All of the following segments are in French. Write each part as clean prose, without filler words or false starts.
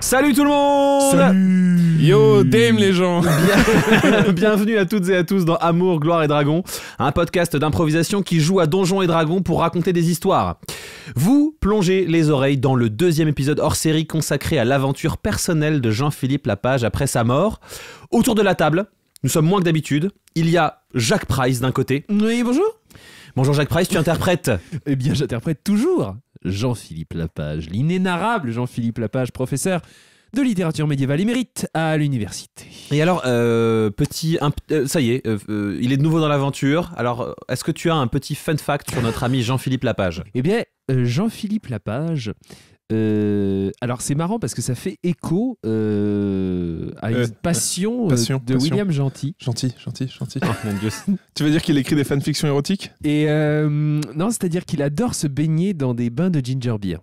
Salut tout le monde. Salut. Yo, damn les gens. Bienvenue à toutes et à tous dans Amour, Gloire et Dragon, un podcast d'improvisation qui joue à Donjons et Dragons pour raconter des histoires. Vous plongez les oreilles dans le deuxième épisode hors série consacré à l'aventure personnelle de Jean-Philippe Lapage après sa mort. Autour de la table, nous sommes moins que d'habitude. Il y a Jacques Price d'un côté. Oui, bonjour. Bonjour Jacques Price, tu interprètes. Eh bien, j'interprète toujours Jean-Philippe Lapage, l'inénarrable Jean-Philippe Lapage, professeur de littérature médiévale émérite à l'université. Et alors, ça y est, il est de nouveau dans l'aventure. Alors, est-ce que tu as un petit fun fact sur notre ami Jean-Philippe Lapage ? Eh bien, Jean-Philippe Lapage... alors c'est marrant parce que ça fait écho à une passion de William Gentil. Gentil. Oh mon Dieu. Tu veux dire qu'il écrit des fanfictions érotiques? Et non, c'est-à-dire qu'il adore se baigner dans des bains de ginger beer.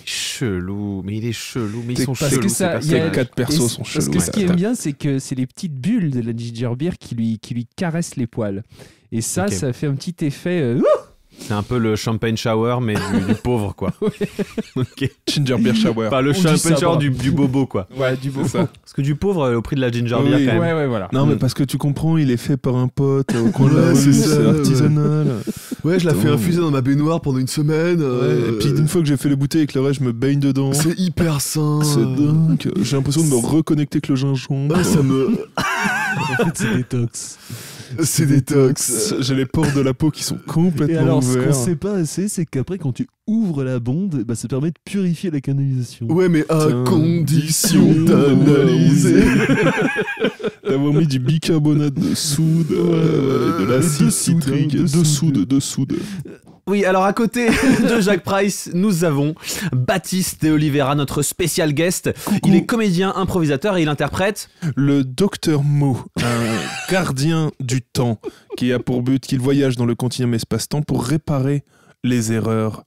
Chelou, mais il est chelou, mais ils sont parce chelous. que ça, ces personnages. Les 4 persos sont chelous. Parce que ce qui est bien, c'est que c'est les petites bulles de la ginger beer qui lui caressent les poils. Et ça, Ok. ça fait un petit effet. C'est un peu le champagne shower, mais du pauvre, quoi. Ok. Ginger Beer Shower. Enfin, le On dit champagne ça, shower bon. du bobo, quoi. Ouais, du beau. C'est ça. Parce que du pauvre, au prix de la ginger Oui, beer, quand même. Ouais, voilà. Non, mais parce que tu comprends, il est fait par un pote au coin de la Ouais, rue, c'est ça, c'est ouais. artisanal. Ouais, je la fais Putain. infuser dans ma baignoire pendant une semaine. Et puis une fois que j'ai fait les bouteilles avec le reste, je me baigne dedans. C'est hyper sain. C'est dingue. J'ai l'impression de me reconnecter avec le gingembre. Ah, ça me. En fait, c'est détox. C'est détox. J'ai les pores de la peau qui sont complètement Et alors, ce qu'on ouverts. sait pas assez, c'est qu'après, quand tu ouvres la bonde, bah, ça permet de purifier la canalisation. Ouais, mais à Putain. condition d'analyser. D'avoir mis du bicarbonate de soude, de l'acide de soude, citrique, de de soude. Oui, alors à côté de Jacques Price, nous avons Baptiste de Oliveira, notre spécial guest. Il est comédien, improvisateur et il interprète... Le docteur Mo, un gardien du temps qui a pour but qu'il voyage dans le continuum espace-temps pour réparer les erreurs,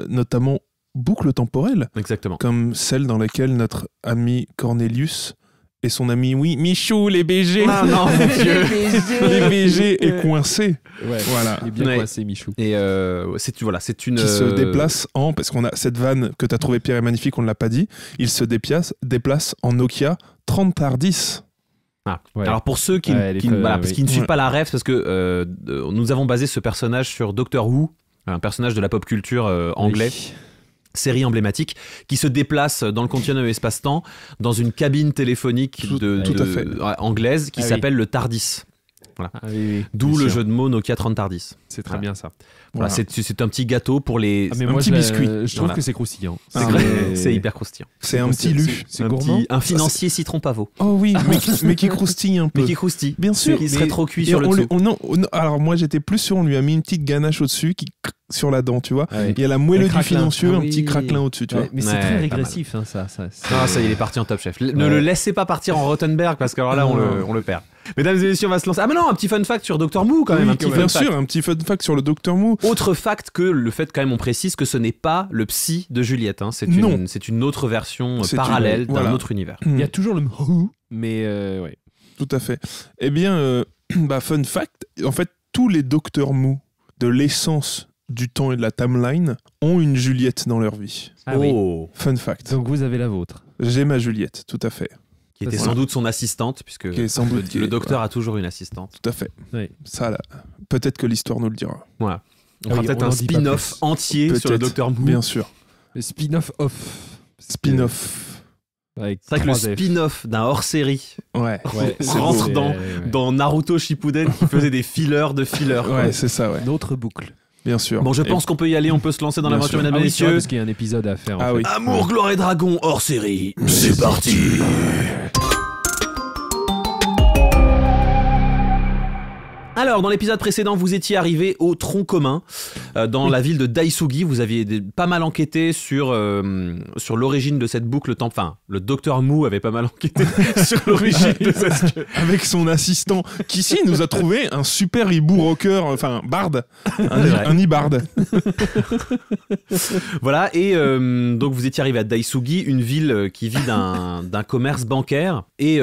notamment boucles temporelles, Exactement. comme celle dans laquelle notre ami Cornelius et son ami, oui, Michou, les BG, Ah non, mon Dieu. les BG est coincé. Ouais, Voilà. il est bien Ouais. coincé, Michou. Et c'est une... Qui se déplace en, parce qu'on a cette vanne que tu as trouvée Pierre et magnifique, on ne l'a pas dit, il se déplace en Nokia 30 par 10. Ah. Ouais. Alors pour ceux qui, Ouais, elle est qui- très- voilà, parce oui. qu'ils ne suivent Ouais. pas la ref, parce que nous avons basé ce personnage sur Doctor Who, un personnage de la pop culture anglais, Oui. série emblématique, qui se déplace dans le continuum espace-temps dans une cabine téléphonique Tout à fait. anglaise qui Ah oui. s'appelle le TARDIS. Ah oui. D'où Bien le sûr. jeu de mots Nokia 30 TARDIS. C'est très Voilà. bien ça. Voilà, Voilà. c'est un petit gâteau pour les... Ah, mais Un moi, petit biscuit. Je trouve Voilà. que c'est croustillant. Ah, C'est hyper croustillant. C'est un petit lu. C'est Un gourmand. petit- un financier citron pavot. Oh oui, mais qui croustille un peu. Mais qui croustille. Bien sûr. Qui serait mais- trop cuit et sur le on lui- dessous. non, alors moi j'étais plus sûr, on lui a mis une petite ganache au-dessus qui sur la dent, tu vois. Ah oui. Il y a la moelle Un du craquelin. financier, Ah un oui. petit craquelin au-dessus, tu Ouais, vois. mais c'est Ouais, très pas régressif, hein, ça. Ah, ça y est, il est parti en Top Chef. Ne Ouais. le laissez pas partir en Rottenberg parce que alors là, on le perd. Mesdames et messieurs, on va se lancer. Ah, mais non, un petit fun fact sur Dr. Mou quand même. un petit Bien fun fact. sûr, un petit fun fact sur le Docteur Mou. Autre fact que le fait, quand même, on précise que ce n'est pas le psy de Juliette. Hein. Non. C'est une autre version C'est parallèle une- d'un voilà. autre univers. Il y a toujours le who, mais ouais. Tout à fait. Eh bien, fun fact, en fait, tous les Docteurs Mou de l'essence du temps et de la timeline ont une Juliette dans leur vie. Ah oui. Oh, Fun fact. Donc vous avez la vôtre. J'ai ma Juliette, tout à fait. qui était Voilà. sans doute son assistante, puisque Qui est sans doute qui le est- docteur a toujours une assistante. Tout à fait. Oui. Ça, là, peut-être que l'histoire nous le dira. Voilà. On Ah fera oui, peut-être on un en dit pas spin-off plus. entier sur le Peut-être. docteur Mou. Bien sûr. Le spin-off off. Spin-off. Avec C'est vrai que le 3 F. spin-off d'un hors-série Ouais. Ouais, C'est rentre beau. dans Naruto Shippuden qui faisait des fillers de fillers. quoi. Ouais, c'est ça, ouais. Notre boucle. Bien sûr. Bon, je Et- pense qu'on peut y aller, on peut se lancer dans Bien l'aventure, sûr. mesdames et Ah oui, c'est vrai, messieurs. parce qu'il y a un épisode à faire. en Ah fait. oui. Amour, gloire et dragon hors série. C'est parti. Alors, dans l'épisode précédent, vous étiez arrivé au tronc commun dans la ville de Daisugi. Vous aviez pas mal enquêté sur l'origine de cette boucle temps. Enfin, le docteur Mou avait pas mal enquêté sur l'origine de cette. Avec son assistant, qui ici nous a trouvé un super hibou rocker, enfin barde, vrai. un ibarde. Voilà, et donc vous étiez arrivé à Daisugi, une ville qui vit d'un commerce bancaire. Et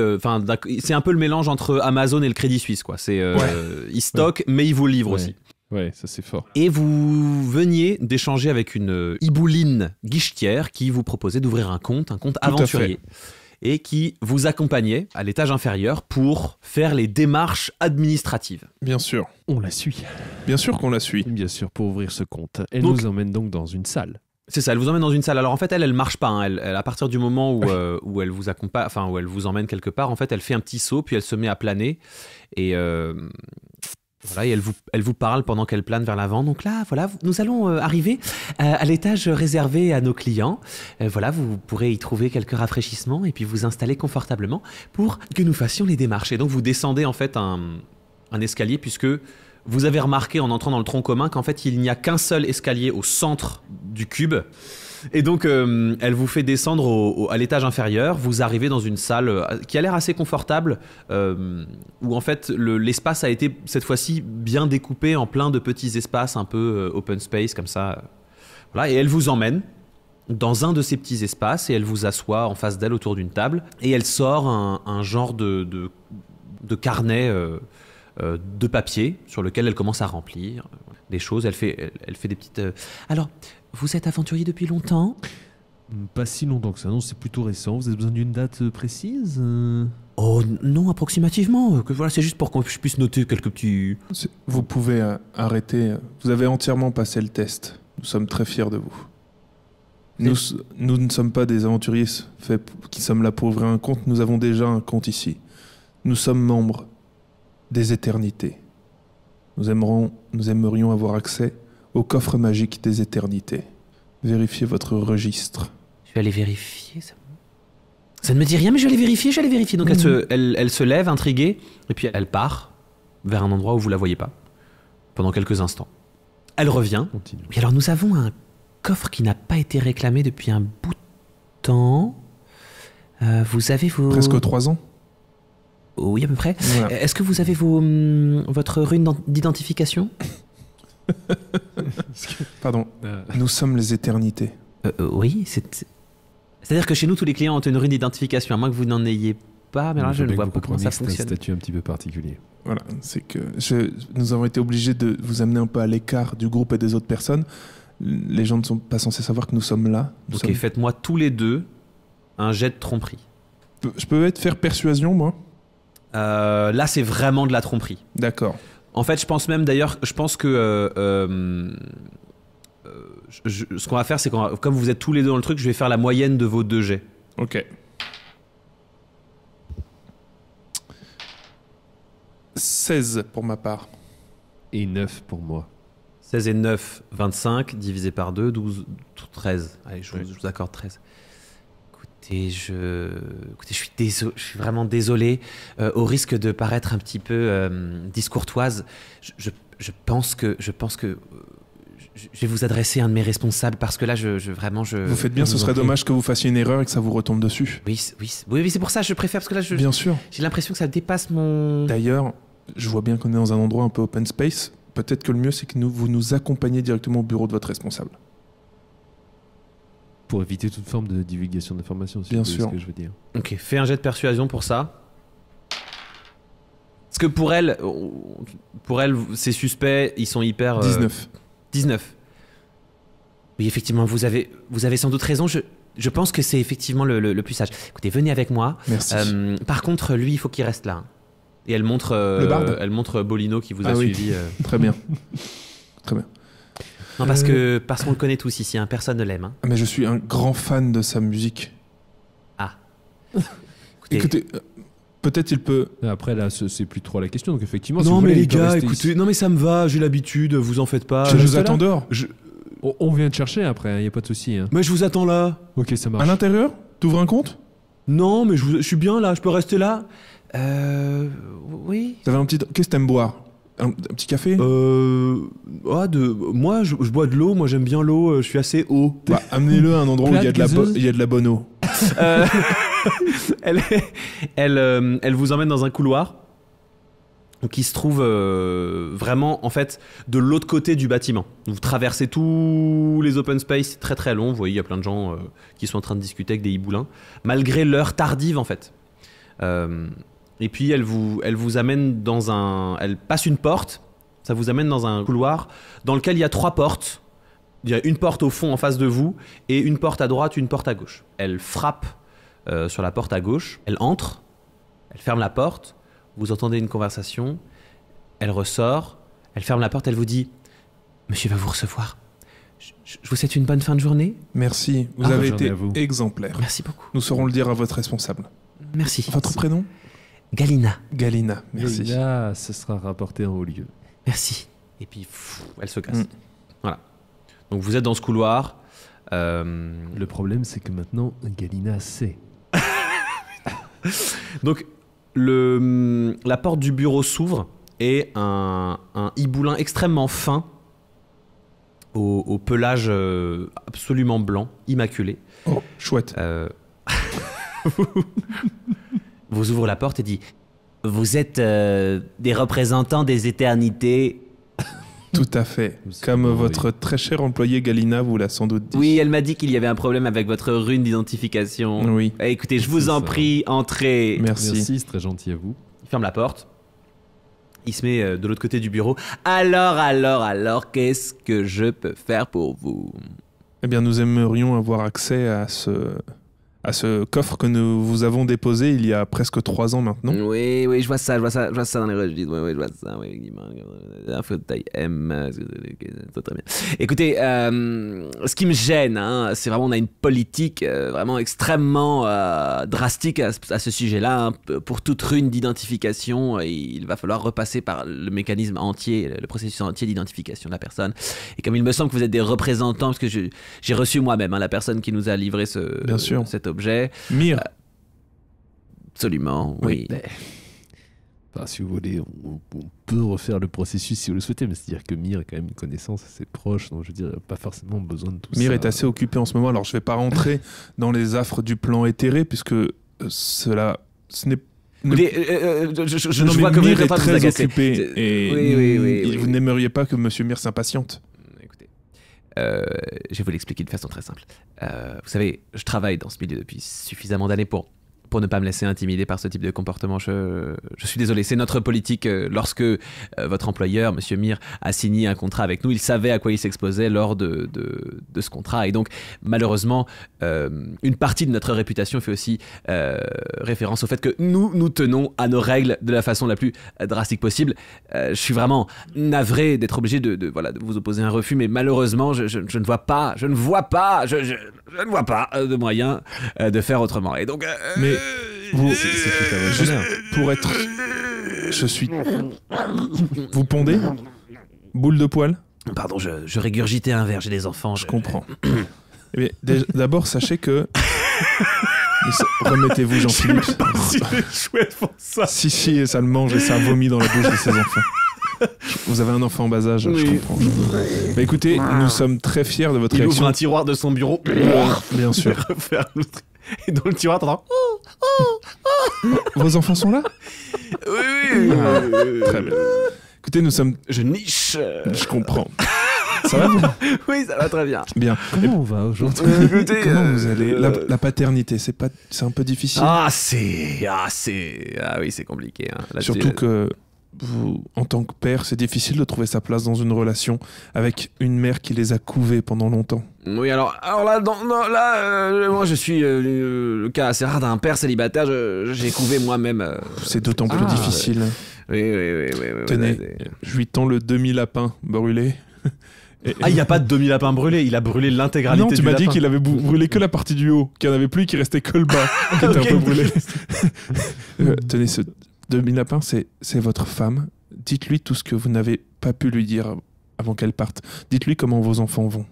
c'est un peu le mélange entre Amazon et le Crédit Suisse, quoi. C'est ils stockent, mais ils vous livrent Ouais. aussi. Ouais, ça c'est fort. Et vous veniez d'échanger avec une hibouline guichetière qui vous proposait d'ouvrir un compte aventurier. Et qui vous accompagnait à l'étage inférieur pour faire les démarches administratives. Bien sûr. On la suit. Bien sûr qu'on la suit. Bien sûr, pour ouvrir ce compte. Elle Donc, nous emmène donc dans une salle. C'est ça, elle vous emmène dans une salle. Alors en fait, elle marche pas. Hein. Elle, à partir du moment où elle vous accompagne, enfin où elle vous emmène quelque part, en fait, elle fait un petit saut, puis elle se met à planer. Et voilà, et elle vous parle pendant qu'elle plane vers l'avant. Donc là, voilà, nous allons arriver à l'étage réservé à nos clients. Voilà, vous pourrez y trouver quelques rafraîchissements et puis vous installer confortablement pour que nous fassions les démarches. Et donc vous descendez en fait un escalier puisque vous avez remarqué en entrant dans le tronc commun qu'en fait il n'y a qu'un seul escalier au centre du cube. Et donc, elle vous fait descendre à l'étage inférieur. Vous arrivez dans une salle qui a l'air assez confortable, où en fait l'espace a été cette fois-ci bien découpé en plein de petits espaces un peu open space comme ça. Voilà, et elle vous emmène dans un de ces petits espaces et elle vous assoit en face d'elle autour d'une table. Et elle sort un genre de carnet de papier sur lequel elle commence à remplir des choses. Elle fait des petites... Alors, vous êtes aventurier depuis longtemps ? Pas si longtemps que ça, non, c'est plutôt récent. Vous avez besoin d'une date précise Oh non, approximativement. Voilà, c'est juste pour que je puisse noter quelques petits... Vous pouvez arrêter. Vous avez entièrement passé le test. Nous sommes très fiers de vous. Nous ne sommes pas des aventuriers qui sommes là pour ouvrir un compte. Nous avons déjà un compte ici. Nous sommes membres des éternités. Nous aimerions avoir accès au coffre magique des éternités. Vérifiez votre registre. Je vais aller vérifier. Ça ne me dit rien, mais je vais aller vérifier. Donc elle se lève, intriguée, et puis elle part vers un endroit où vous la voyez pas, pendant quelques instants. Elle revient. Continue. Et alors nous avons un coffre qui n'a pas été réclamé depuis un bout de temps. Vous avez vos... Presque 3 ans. Oui, à peu près. Voilà. Est-ce que vous avez votre rune d'identification ? Pardon. Nous sommes les éternités. Oui, c'est-à-dire que chez nous, tous les clients ont une rune d'identification, à moins que vous n'en ayez pas, mais là, je ne vois pas comment ça fonctionne. C'est un statut un petit peu particulier. Voilà, c'est que nous avons été obligés de vous amener un peu à l'écart du groupe et des autres personnes. Les gens ne sont pas censés savoir que nous sommes là. Ok, faites-moi tous les deux un jet de tromperie. Je peux faire persuasion, moi ? Là, c'est vraiment de la tromperie. D'accord. En fait, je pense que ce qu'on va faire, c'est comme vous êtes tous les deux dans le truc, je vais faire la moyenne de vos 2 jets. Ok. 16 pour ma part. Et 9 pour moi. 16 et 9, 25, divisé par 2, 12, 13. Allez, je vous accorde 13. Écoutez, je suis vraiment désolé. Au risque de paraître un petit peu discourtoise, je pense que je vais vous adresser à un de mes responsables parce que là, Vous faites bien, ce serait dommage que vous fassiez une erreur et que ça vous retombe dessus. Oui, c'est pour ça que je préfère, parce que là, Bien sûr. j'ai l'impression que ça dépasse mon... D'ailleurs, je vois bien qu'on est dans un endroit un peu open space. Peut-être que le mieux, c'est que vous nous accompagniez directement au bureau de votre responsable. Pour éviter toute forme de divulgation d'informations, Bien c'est sûr. ce que je veux dire. Ok, fais un jet de persuasion pour ça. Parce que pour elle, c'est suspect, ils sont hyper... 19. 19. Oui, effectivement, vous avez sans doute raison. Je pense que c'est effectivement le plus sage. Écoutez, venez avec moi. Merci. Par contre, lui, il faut qu'il reste là. Et elle montre, Le barde elle montre Bolino qui vous a oui. suivi. Très bien. Très bien. Non, parce qu'on le connaît tous ici. Hein, personne ne l'aime. Hein. Mais je suis un grand fan de sa musique. Ah. Écoutez, peut-être il peut... Après, là, c'est plus trop la question. Donc, effectivement, Non, si vous mais voulez, les il peut gars, rester écoutez, ici. non, mais ça me va, j'ai l'habitude, vous en faites pas. Je reste vous attends là dehors. On vient te chercher après, il n'y a pas de souci. Hein. Mais je vous attends là. Ok, ça À marche. l'intérieur ? T'ouvres un compte ? Non, mais je suis bien là, je peux rester là. Oui. T'avais un petit... Qu'est-ce que t'aimes boire ? Un petit café ? Moi, je bois de l'eau, moi j'aime bien l'eau, je suis assez haut. Bah, amenez-le à un endroit où il y a de la bonne eau. Elle vous emmène dans un couloir qui se trouve vraiment en fait de l'autre côté du bâtiment. Vous traversez tous les open space, c'est très très long. Vous voyez, il y a plein de gens qui sont en train de discuter avec des hiboulins, malgré l'heure tardive en fait. Et puis elle vous amène elle passe une porte. Ça vous amène dans un couloir dans lequel il y a 3 portes. Il y a une porte au fond en face de vous et une porte à droite, une porte à gauche. Elle frappe sur la porte à gauche, elle entre, elle ferme la porte, vous entendez une conversation, elle ressort, elle ferme la porte, elle vous dit « Monsieur va vous recevoir. Je vous souhaite une bonne fin de journée. » Merci, vous avez été exemplaire. Merci beaucoup. Nous saurons le dire à votre responsable. Merci. Votre prénom ? Galina. Galina, merci. Galina, ce sera rapporté en haut lieu. Merci. Et puis, elle se casse. Voilà. Donc vous êtes dans ce couloir. Le problème, c'est que maintenant, Galina sait. Donc, la porte du bureau s'ouvre et un hiboulin extrêmement fin, au pelage absolument blanc, immaculé. Oh, chouette. Vous ouvre la porte et dit « Vous êtes des représentants des éternités ?» Tout à fait. Comme votre très cher employé Galina vous l'a sans doute dit. Oui, elle m'a dit qu'il y avait un problème avec votre rune d'identification. Oui. Écoutez, je vous en prie, entrez. Merci. C'est très gentil à vous. Il ferme la porte. Il se met de l'autre côté du bureau. Alors, qu'est-ce que je peux faire pour vous ? Eh bien, nous aimerions avoir accès à ce coffre que nous vous avons déposé il y a presque 3 ans maintenant. Oui, je vois ça dans les registres. Oui, je vois ça. Oui, un fauteuil M, c'est très bien. Écoutez, ce qui me gêne, c'est vraiment, on a une politique vraiment extrêmement drastique à ce sujet-là. Pour toute rune d'identification, il va falloir repasser par le mécanisme entier, le processus entier d'identification de la personne. Et comme il me semble que vous êtes des représentants, parce que j'ai reçu moi-même la personne qui nous a livré cet objet. Mire. Absolument, oui. Enfin, si vous voulez, on peut refaire le processus si vous le souhaitez, mais c'est-à-dire que Mire est quand même une connaissance assez proche, donc je veux dire, il n'y a pas forcément besoin de tout ça. Mire est assez occupé en ce moment, alors je ne vais pas rentrer dans les affres du plan éthéré, puisque ce n'est je vois que Mire est vous très agacer. occupé et vous n'aimeriez pas que Monsieur Mire s'impatiente. Écoutez, je vais vous l'expliquer de façon très simple. Vous savez, je travaille dans ce milieu depuis suffisamment d'années pour ne pas me laisser intimider par ce type de comportement. Je suis désolé, c'est notre politique. Lorsque votre employeur, Monsieur Mire, a signé un contrat avec nous, il savait à quoi il s'exposait lors de ce contrat. Et donc, malheureusement, une partie de notre réputation fait aussi référence au fait que nous tenons à nos règles de la façon la plus drastique possible. Je suis vraiment navré d'être obligé de vous opposer un refus, mais malheureusement, je ne vois pas de moyen de faire autrement. Et donc... Mais vous, c'est tout à votre honneur. pour être... Je suis... Vous pondez ? Boule de poil ? Pardon, je régurgitais un verre, j'ai des enfants. Je comprends. Eh bien, d'abord, sachez que... Remettez-vous, Jean-Philippe. Si les chouettes font ça. Si, ça le mange et ça vomit dans la bouche de ses enfants. Vous avez un enfant en bas âge, oui. Je comprends. Mais écoutez, nous sommes très fiers de votre réaction. Il ouvre un tiroir de son bureau. Bien sûr. Et dans le tiroir, t'entends... Vos enfants sont là ? Oui. Très bien. Écoutez, nous sommes... Je niche. Je comprends. Ça va, vous ? Oui, ça va très bien. Bien. Comment on va aujourd'hui ? Écoutez, comment vous allez ? La paternité, c'est un peu difficile. oui, c'est compliqué. Surtout que vous, en tant que père, c'est difficile de trouver sa place dans une relation avec une mère qui les a couvés pendant longtemps. Oui, alors là, moi je suis le cas assez rare d'un père célibataire. J'ai couvé moi-même. C'est d'autant plus difficile. Oui. Tenez, je lui tends le demi-lapin brûlé. Il n'y a pas de demi-lapin brûlé, il a brûlé l'intégralité du lapin. Non, tu m'as dit qu'il avait brûlé que la partie du haut, qu'il n'y en avait plus, qu'il restait que le bas, qui était un peu brûlé. Tenez, ce demi-lapin, c'est votre femme. Dites-lui tout ce que vous n'avez pas pu lui dire avant qu'elle parte. Dites-lui comment vos enfants vont.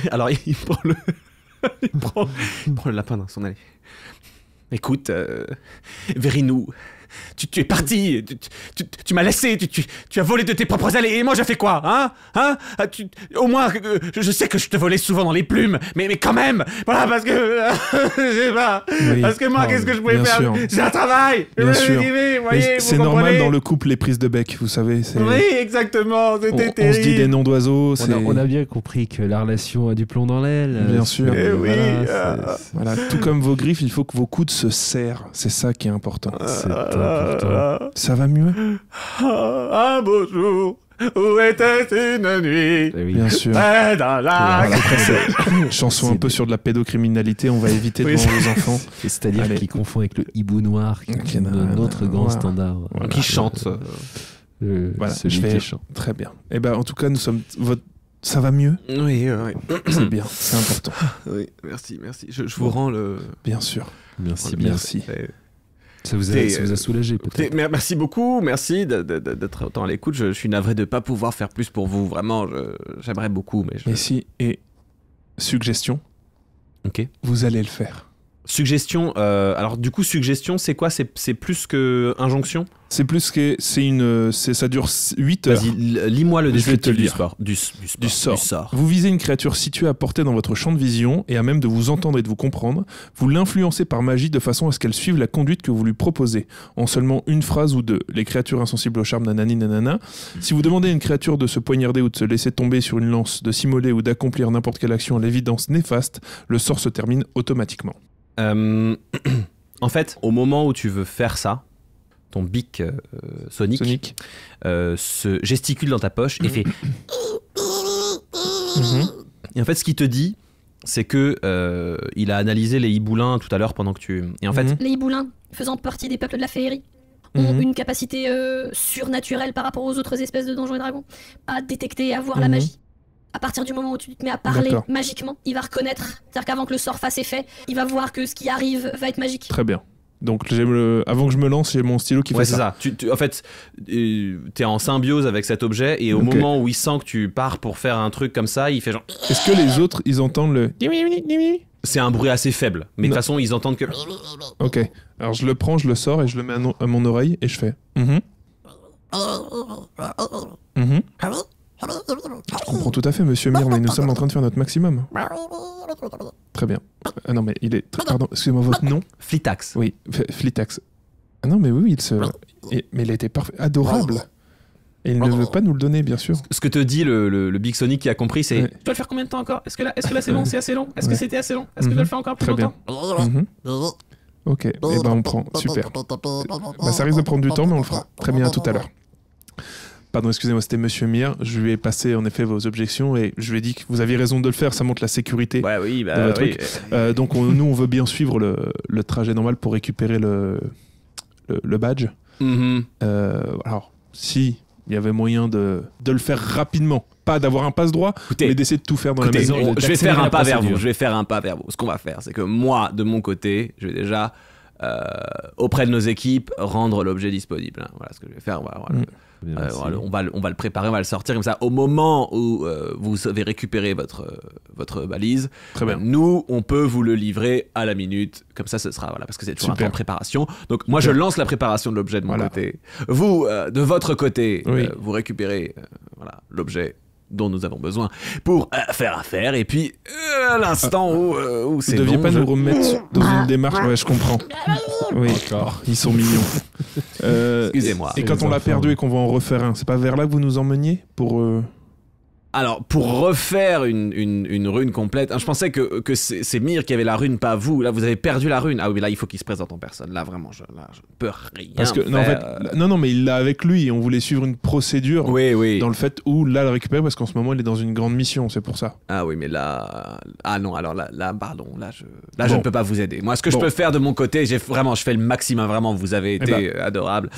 Alors, il prend le lapin dans son allée. Écoute, Vérinou, tu es parti, tu m'as laissé, tu as volé de tes propres allées, et moi j'ai fait quoi, au moins, je sais que je te volais souvent dans les plumes, mais quand même, voilà, parce que, je sais pas, oui. Parce que moi, qu'est-ce que je pouvais faire sûr. J'ai un travail, bien sûr. Voyez, c'est normal dans le couple, les prises de bec, vous savez. Oui, exactement, c'était terrible. On se dit des noms d'oiseaux. On a bien compris que la relation a du plomb dans l'aile. Bien sûr. Voilà, tout comme vos griffes, il faut que vos coudes se serrent, c'est ça qui est important. C'est important. Ça va mieux ? Un beau jour, Où était une nuit Bien sûr. près d'un lac. Après, c'est chanson un peu sur de la pédocriminalité, on va éviter devant vos enfants. C'est-à-dire Allez. qu'il confond avec le hibou noir, qui Ok, est notre grand voilà. standard. Voilà. Qui chante. Voilà, celui je vais- qui chante. Très bien. Et ben, en tout cas, nous sommes. Ça va mieux. Oui, C'est bien, c'est important. oui, merci. Je vous rends le. Bien sûr. Merci bien. Merci. Ça vous a soulagé peut-être. Merci beaucoup, merci d'être autant à l'écoute. Je suis navré de ne pas pouvoir faire plus pour vous. Vraiment, j'aimerais beaucoup, mais Et si, et suggestion, Ok. vous allez le faire. Suggestion, alors du coup, suggestion, c'est quoi? C'est plus que injonction? C'est plus que. Ça dure 8 heures. Vas-y, lis-moi le Je vais te descriptif du lire. sport. Du sort. Vous visez une créature située à portée dans votre champ de vision et à même de vous entendre et de vous comprendre. Vous l'influencez par magie de façon à ce qu'elle suive la conduite que vous lui proposez, en seulement une phrase ou deux. Les créatures insensibles au charme, nanani nanana. Si vous demandez à une créature de se poignarder ou de se laisser tomber sur une lance, de s'immoler ou d'accomplir n'importe quelle action à l'évidence néfaste, le sort se termine automatiquement. En fait, au moment où tu veux faire ça, ton bic sonique se gesticule dans ta poche et fait. Et en fait, ce qu'il te dit, c'est que il a analysé les hiboulins tout à l'heure pendant que tu. Et en fait, Les hiboulins, faisant partie des peuples de la féerie, ont une capacité surnaturelle par rapport aux autres espèces de Donjons et Dragons à détecter et à voir la magie. À partir du moment où tu te mets à parler D'accord. magiquement, il va reconnaître. C'est-à-dire qu'avant que le sort fasse effet, il va voir que ce qui arrive va être magique. Très bien. Donc, avant que je me lance, j'ai mon stylo qui ouais, fait c'est ça. ça. En fait, t'es en symbiose avec cet objet et au Ok. moment où il sent que tu pars pour faire un truc comme ça, il fait genre. Est-ce que les autres, ils entendent le... C'est un bruit assez faible, mais de toute Non. façon, ils entendent que. Ok. Alors, je le prends, je le sors et je le mets à mon oreille et je fais... Je comprends tout à fait, monsieur Mir, mais nous sommes en train de faire notre maximum. Très bien. Ah non, mais il est... Pardon, excusez-moi, votre nom? Flitax. Oui, Flitax. Ah non, mais oui, il se... Mais il était parfait, adorable. Et il ne veut pas nous le donner, bien sûr. Ce que te dit le Big Sonic qui a compris, c'est. Ouais. Tu dois le faire combien de temps encore? Est-ce que là c'est long? C'est assez long? Est-ce Ouais. que c'était assez long? Est-ce que je dois le faire encore plus Très bien. longtemps? Ok, et ben on prend, super. Bah, ça risque de prendre du temps, mais on le fera. Très bien, à tout à l'heure. Pardon, excusez-moi, c'était Monsieur Mir. Je lui ai passé en effet vos objections et je lui ai dit que vous aviez raison de le faire, ça montre la sécurité. Ouais, oui, de votre oui. truc. Donc nous, on veut bien suivre le trajet normal pour récupérer le badge. Alors, si il y avait moyen de le faire rapidement, pas d'avoir un passe-droit, Écoutez, mais d'essayer de tout faire dans Écoutez, la maison. je vais faire un pas vers vous. procédure. Je vais faire un pas vers vous. Ce qu'on va faire, c'est que moi, de mon côté, je vais déjà, auprès de nos équipes, rendre l'objet disponible. Hein. Voilà ce que je vais faire. Voilà. On va le préparer, on va le sortir comme ça. Au moment où vous avez récupéré votre valise, Très bien. nous, on peut vous le livrer à la minute. Comme ça, ce sera parce que c'est toujours un Super. temps de préparation. Donc moi, je lance la préparation de l'objet de mon Voilà. côté. Vous, de votre côté, Oui. vous récupérez l'objet dont nous avons besoin pour faire affaire. Et puis, à l'instant où Vous c'est ne deviez bon, pas je- nous remettre dans une démarche. Ouais, je comprends. Oui, ils sont mignons. Excusez-moi. Et quand on l'a perdu et qu'on va en refaire un, c'est pas vers là que vous nous emmeniez pour Alors, pour refaire une rune complète, hein, je pensais que c'est Mir qui avait la rune, pas vous. Là, vous avez perdu la rune. Ah oui, mais là, il faut qu'il se présente en personne. Là, vraiment, je ne peux rien Parce que non, en fait, faire. non, mais il l'a avec lui et on voulait suivre une procédure Oui. dans le fait où là le récupérer parce qu'en ce moment il est dans une grande mission, c'est pour ça. Ah oui, mais là... Ah non, alors là pardon, je Bon. ne peux pas vous aider. Moi, ce que je Bon. peux faire de mon côté, je fais le maximum, vraiment, vous avez été adorable.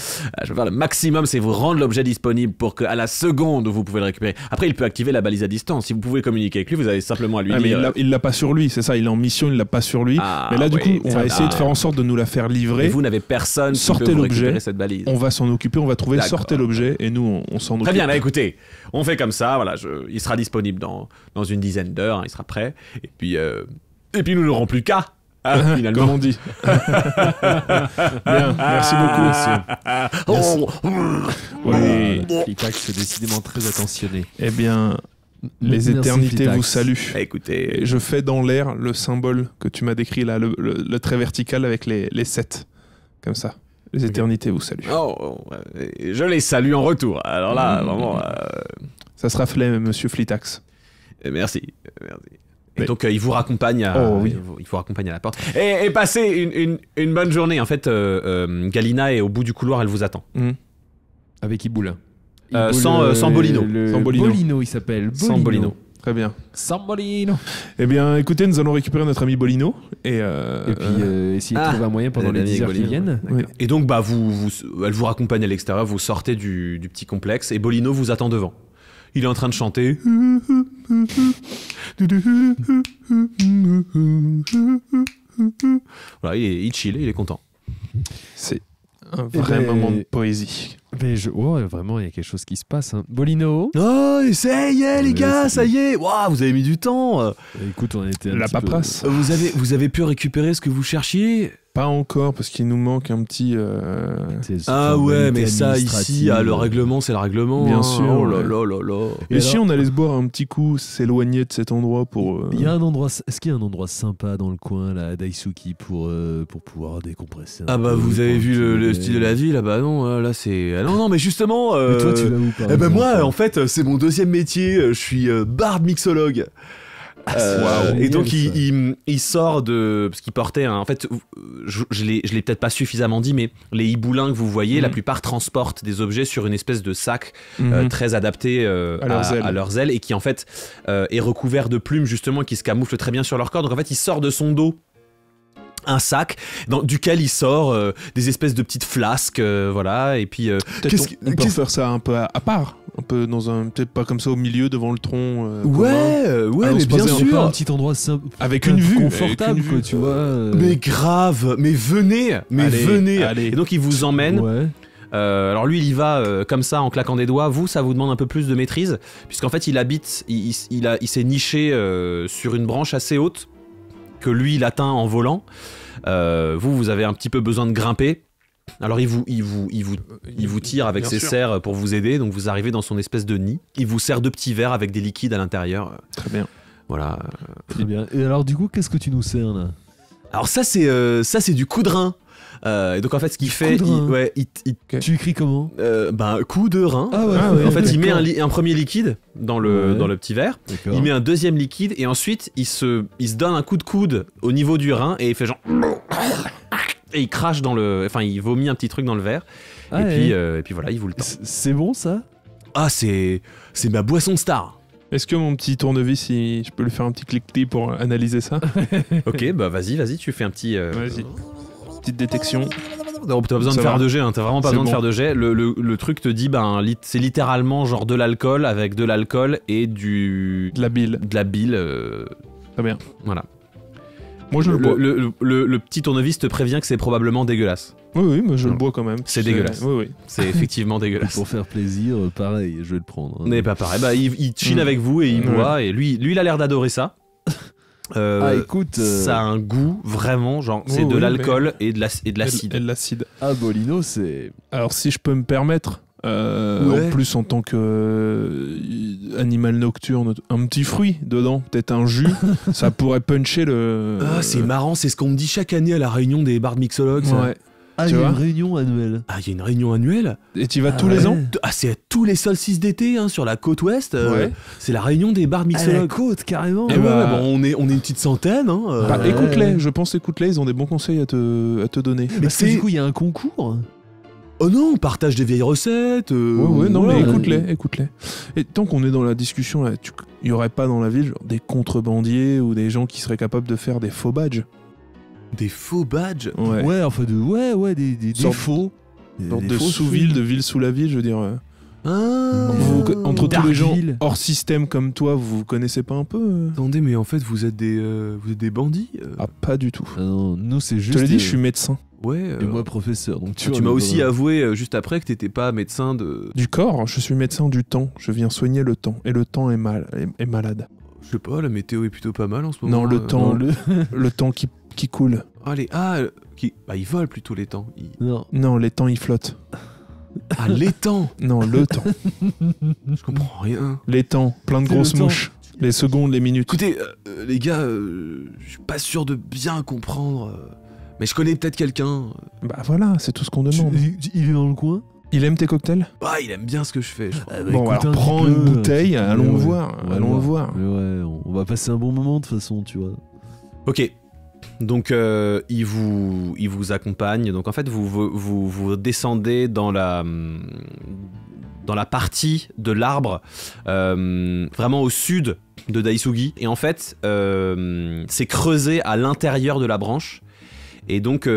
Je vais faire le maximum, c'est vous rendre l'objet disponible pour qu'à la seconde où vous pouvez le récupérer. Après, il peut activer la balise à distance. Si vous pouvez communiquer avec lui, vous avez simplement à lui Ah, mais dire... il l'a pas sur lui, c'est ça, il est en mission, il l'a pas sur lui. Ah, mais là du oui, coup, on ça va essayer va. de faire en sorte de nous la faire Et livrer. vous n'avez personne qui Sortez peut vous l'objet. récupérer cette balise. On va s'en occuper, on va trouver D'accord. sortez l'objet et nous on s'en occupe. Très bien, bah écoutez, on fait comme ça, voilà, il sera disponible dans une dizaine d'heures, hein, il sera prêt, et puis nous n'aurons plus qu'à, hein, finalement. Comme on dit. Bien, merci beaucoup. Oui. Flitax est décidément très attentionné. Eh bien, les Merci, éternités Flitax. vous saluent. Bah, écoutez, Et je fais dans l'air le symbole que tu m'as décrit là, le trait vertical avec les 7. Comme ça. Les éternités vous saluent. je les salue en retour, alors là, vraiment, Ça sera fait, monsieur Flitax. merci. Et Mais- donc il vous raccompagne à, Oh, oui. il vous raccompagne à la porte. Et passez une bonne journée. En fait, Galina est au bout du couloir, elle vous attend. Avec Iboulin. Sans Bolino. Sans Bolino. Bolino, il s'appelle. Sans Bolino. Très bien. Sans Bolino. Eh bien, écoutez, nous allons récupérer notre ami Bolino et puis essayer de trouver un moyen pendant les 10 heures qui viennent. Oui. Et donc, bah, elle vous raccompagne à l'extérieur, vous sortez du petit complexe et Bolino vous attend devant. Il est en train de chanter. Voilà, il chill, il est content. C'est un vrai moment de poésie. Mais vraiment, il y a quelque chose qui se passe. Hein. Bolino. Oh, ça y est, les gars, ça y est. Waouh, vous avez mis du temps. Écoute, on était La paperasse. Vous avez pu récupérer ce que vous cherchiez? Pas encore, parce qu'il nous manque un petit... Ah ouais, mais ça, ici, le règlement, c'est le règlement. Bien hein. sûr. Oh là là là là. Et si on allait se boire un petit coup, s'éloigner de cet endroit pour... Il y a un endroit... Est-ce qu'il y a un endroit sympa dans le coin, là, à Daisuki, pour pouvoir décompresser Ah bah, vous avez vu le style de la ville? Ah bah non, là, c'est... Ah non, mais justement... Mais toi, tu vas où, par Eh ben exemple moi, en fait, c'est mon deuxième métier. Je suis barde mixologue. Et donc il sort de... Parce qu'il portait en fait, je l'ai peut-être pas suffisamment dit, mais les hiboulins que vous voyez, la plupart transportent des objets sur une espèce de sac très adapté à leurs ailes et qui en fait est recouvert de plumes justement qui se camouflent très bien sur leur corps. Donc en fait il sort de son dos un sac duquel il sort des espèces de petites flasques, voilà, et puis on peut faire ça un peu à part, un peu dans un, peut-être pas comme ça au milieu devant le tronc. ouais, mais bien sûr, un petit endroit simple, avec une vue confortable, quoi, tu vois. Mais grave, mais venez, venez. Allez. Et donc il vous emmène. Ouais. Alors lui il y va comme ça en claquant des doigts. Vous, ça vous demande un peu plus de maîtrise puisqu'en fait il s'est niché sur une branche assez haute que lui il atteint en volant. Vous avez un petit peu besoin de grimper. Alors il vous tire avec ses serres pour vous aider. Donc vous arrivez dans son espèce de nid. Il vous sert 2 petits verres avec des liquides à l'intérieur. Très bien. Voilà. Très bien. Et alors du coup, qu'est-ce que tu nous sers là? Alors ça c'est du coup de rein. Et donc en fait ce qu'il fait, Tu écris comment? Coup de rein. Ah ouais, en fait il met un premier liquide dans le petit verre. D'accord. Il met un deuxième liquide et ensuite il se donne un coup de coude au niveau du rein et il fait genre et il crache il vomit un petit truc dans le verre. Et puis voilà, il vous le tend. C'est bon ça? Ah c'est ma boisson star. Est-ce que mon petit tournevis, si je peux lui faire un petit clic-clic pour analyser ça? Ok, bah vas-y, tu fais un petit... Vas-y. Petite détection. Non, t'as besoin de faire de jet, hein. T'as vraiment pas besoin de faire de jet. Le truc te dit, c'est littéralement genre de l'alcool avec de l'alcool et de la bile. Très bien. Voilà. Moi je le bois. Le petit tournevis te prévient que c'est probablement dégueulasse. Oui, mais je le bois quand même. C'est dégueulasse. Oui. C'est effectivement dégueulasse. Pour faire plaisir, pareil, je vais le prendre. Mais pas pareil. Bah, il chine avec vous et il boit. Et lui, il a l'air d'adorer ça. Écoute, ça a un goût vraiment genre c'est de l'alcool et de l'acide. Et de l'acide. Ah, Bolino, c'est... Alors si je peux me permettre, en plus en tant que animal nocturne, un petit fruit dedans, peut-être un jus, ça pourrait puncher le... Ah, c'est marrant, c'est ce qu'on me dit chaque année à la réunion des bardes mixologues. Ouais. Ah, il y a une réunion annuelle. Ah, il y a une réunion annuelle. Et tu y vas tous les ans? Ah, c'est à tous les solstices d'été, hein, sur la côte ouest. C'est la réunion des bardes mixologues. À la côte, carrément. Et on est une petite centaine. Hein, écoute-les, je pense écoute-les, ils ont des bons conseils à te donner. Mais parce que du coup, il y a un concours. Oh non, on partage des vieilles recettes. Mais écoute-les. Et tant qu'on est dans la discussion, là, il y aurait pas dans la ville genre, des contrebandiers ou des gens qui seraient capables de faire des faux badges? Des faux badges? Ouais, enfin des faux. De sous-ville, de ville sous la ville, je veux dire. Entre tous Dark les gens Ville. hors système comme toi, vous connaissez pas un peu Attendez, mais en fait, vous êtes des bandits? Ah, pas du tout. Ah non, nous c'est juste... Je te l'ai dit, je suis médecin. Ouais. Et moi professeur, donc tu m'as aussi avoué juste après que t'étais pas médecin de... Du corps, je suis médecin du temps. Je viens soigner le temps. Et le temps est malade. Je sais pas, la météo est plutôt pas mal en ce moment. Non, le temps, le temps qui coule. Ils volent plutôt les temps. Non, les temps ils flottent. Ah, les temps. Non, le temps. Je comprends rien. Les temps, plein de grosses mouches. Les secondes, les minutes. Écoutez, les gars, je suis pas sûr de bien comprendre. Mais je connais peut-être quelqu'un. Bah voilà, c'est tout ce qu'on demande. Il est dans le coin? Il aime tes cocktails? Ah, il aime bien ce que je fais, je crois. Bon, alors prends une bouteille, allons le voir. Allons le voir. Mais ouais, on va passer un bon moment de toute façon, tu vois. Ok. Donc il vous accompagne. Donc en fait vous descendez dans dans la partie de l'arbre vraiment au sud de Daisugi. Et en fait, c'est creusé à l'intérieur de la branche. Et donc,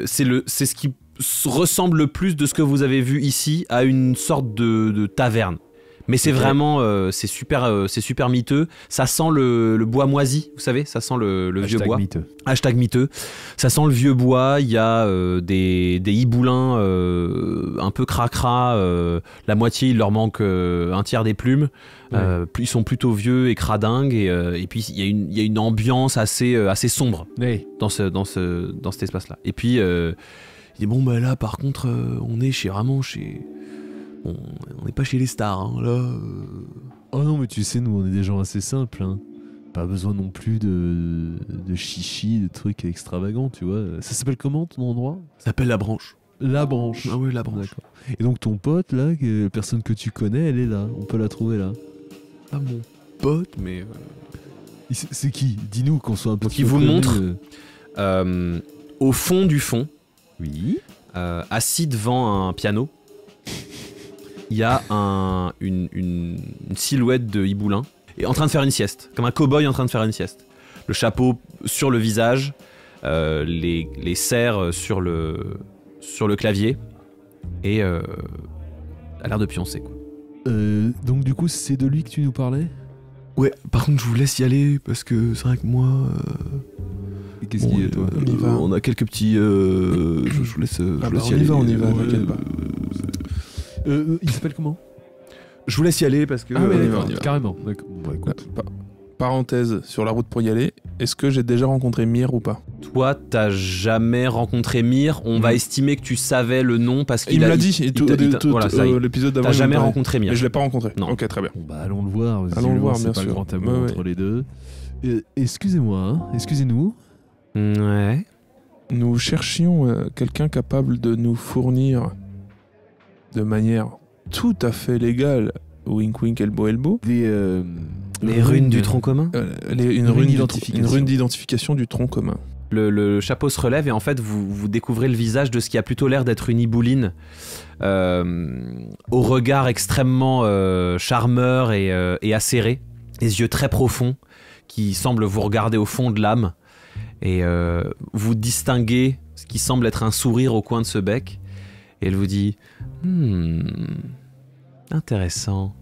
c'est ce qui ressemble le plus de ce que vous avez vu ici à une sorte de taverne. Mais c'est vraiment, c'est super miteux. Ça sent le bois moisi, vous savez, ça sent le vieux bois. Miteux. Hashtag miteux. Ça sent le vieux bois. Il y a des hiboulins un peu cracra. La moitié, il leur manque un tiers des plumes. Ils sont plutôt vieux et cradingues. Et puis il y a une ambiance assez sombre dans cet espace-là. Et puis il dit bon bah là par contre on est vraiment chez on n'est pas chez les stars, hein, là. Oh non, mais tu sais, nous, on est des gens assez simples. Hein. Pas besoin non plus de chichi, de trucs extravagants, tu vois. Ça s'appelle comment, ton endroit ? Ça s'appelle la branche. La branche. Ah oui, la branche. D'accord. Et donc, ton pote, là, personne que tu connais, elle est là. On peut la trouver là. Pas mon pote, mais... C'est qui ? Dis-nous qu'on soit un peu... Donc, il vous montre au fond du fond, oui. Assis devant un piano, il y a une silhouette de hiboulin et en train de faire une sieste, comme un cow-boy en train de faire une sieste. Le chapeau sur le visage, les serres sur le clavier et a l'air de pioncer, quoi. Donc du coup, c'est de lui que tu nous parlais ? Ouais, par contre, je vous laisse y aller parce que c'est vrai que moi... Qu'est-ce qu'il y a, toi ? On a quelques petits... je vous laisse, y aller. On y va, t'inquiète pas. Il s'appelle comment ? Je vous laisse y aller parce que... Ah oui, d'accord, carrément. D'accord. Bon, écoute. Parenthèse, sur la route pour y aller, est-ce que j'ai déjà rencontré Mir ou pas ? Toi, t'as jamais rencontré Mir. On va estimer que tu savais le nom parce qu'il me l'a dit. Voilà, l'épisode d'avant. T'as jamais rencontré Mir. Mais je l'ai pas rencontré. Non. Ok, très bien. Bon, bah allons le voir. Allons le voir, c'est bien pas sûr. le grand amour entre les deux. Excusez-moi, hein. Excusez-nous. Ouais. Nous cherchions quelqu'un capable de nous fournir de manière tout à fait légale, wink wink elbow elbow, Les runes du tronc commun. une rune d'identification du tronc commun. Le chapeau se relève et en fait vous découvrez le visage de ce qui a plutôt l'air d'être une hibouline au regard extrêmement charmeur et acéré, les yeux très profonds qui semblent vous regarder au fond de l'âme et vous distinguez ce qui semble être un sourire au coin de ce bec et elle vous dit intéressant.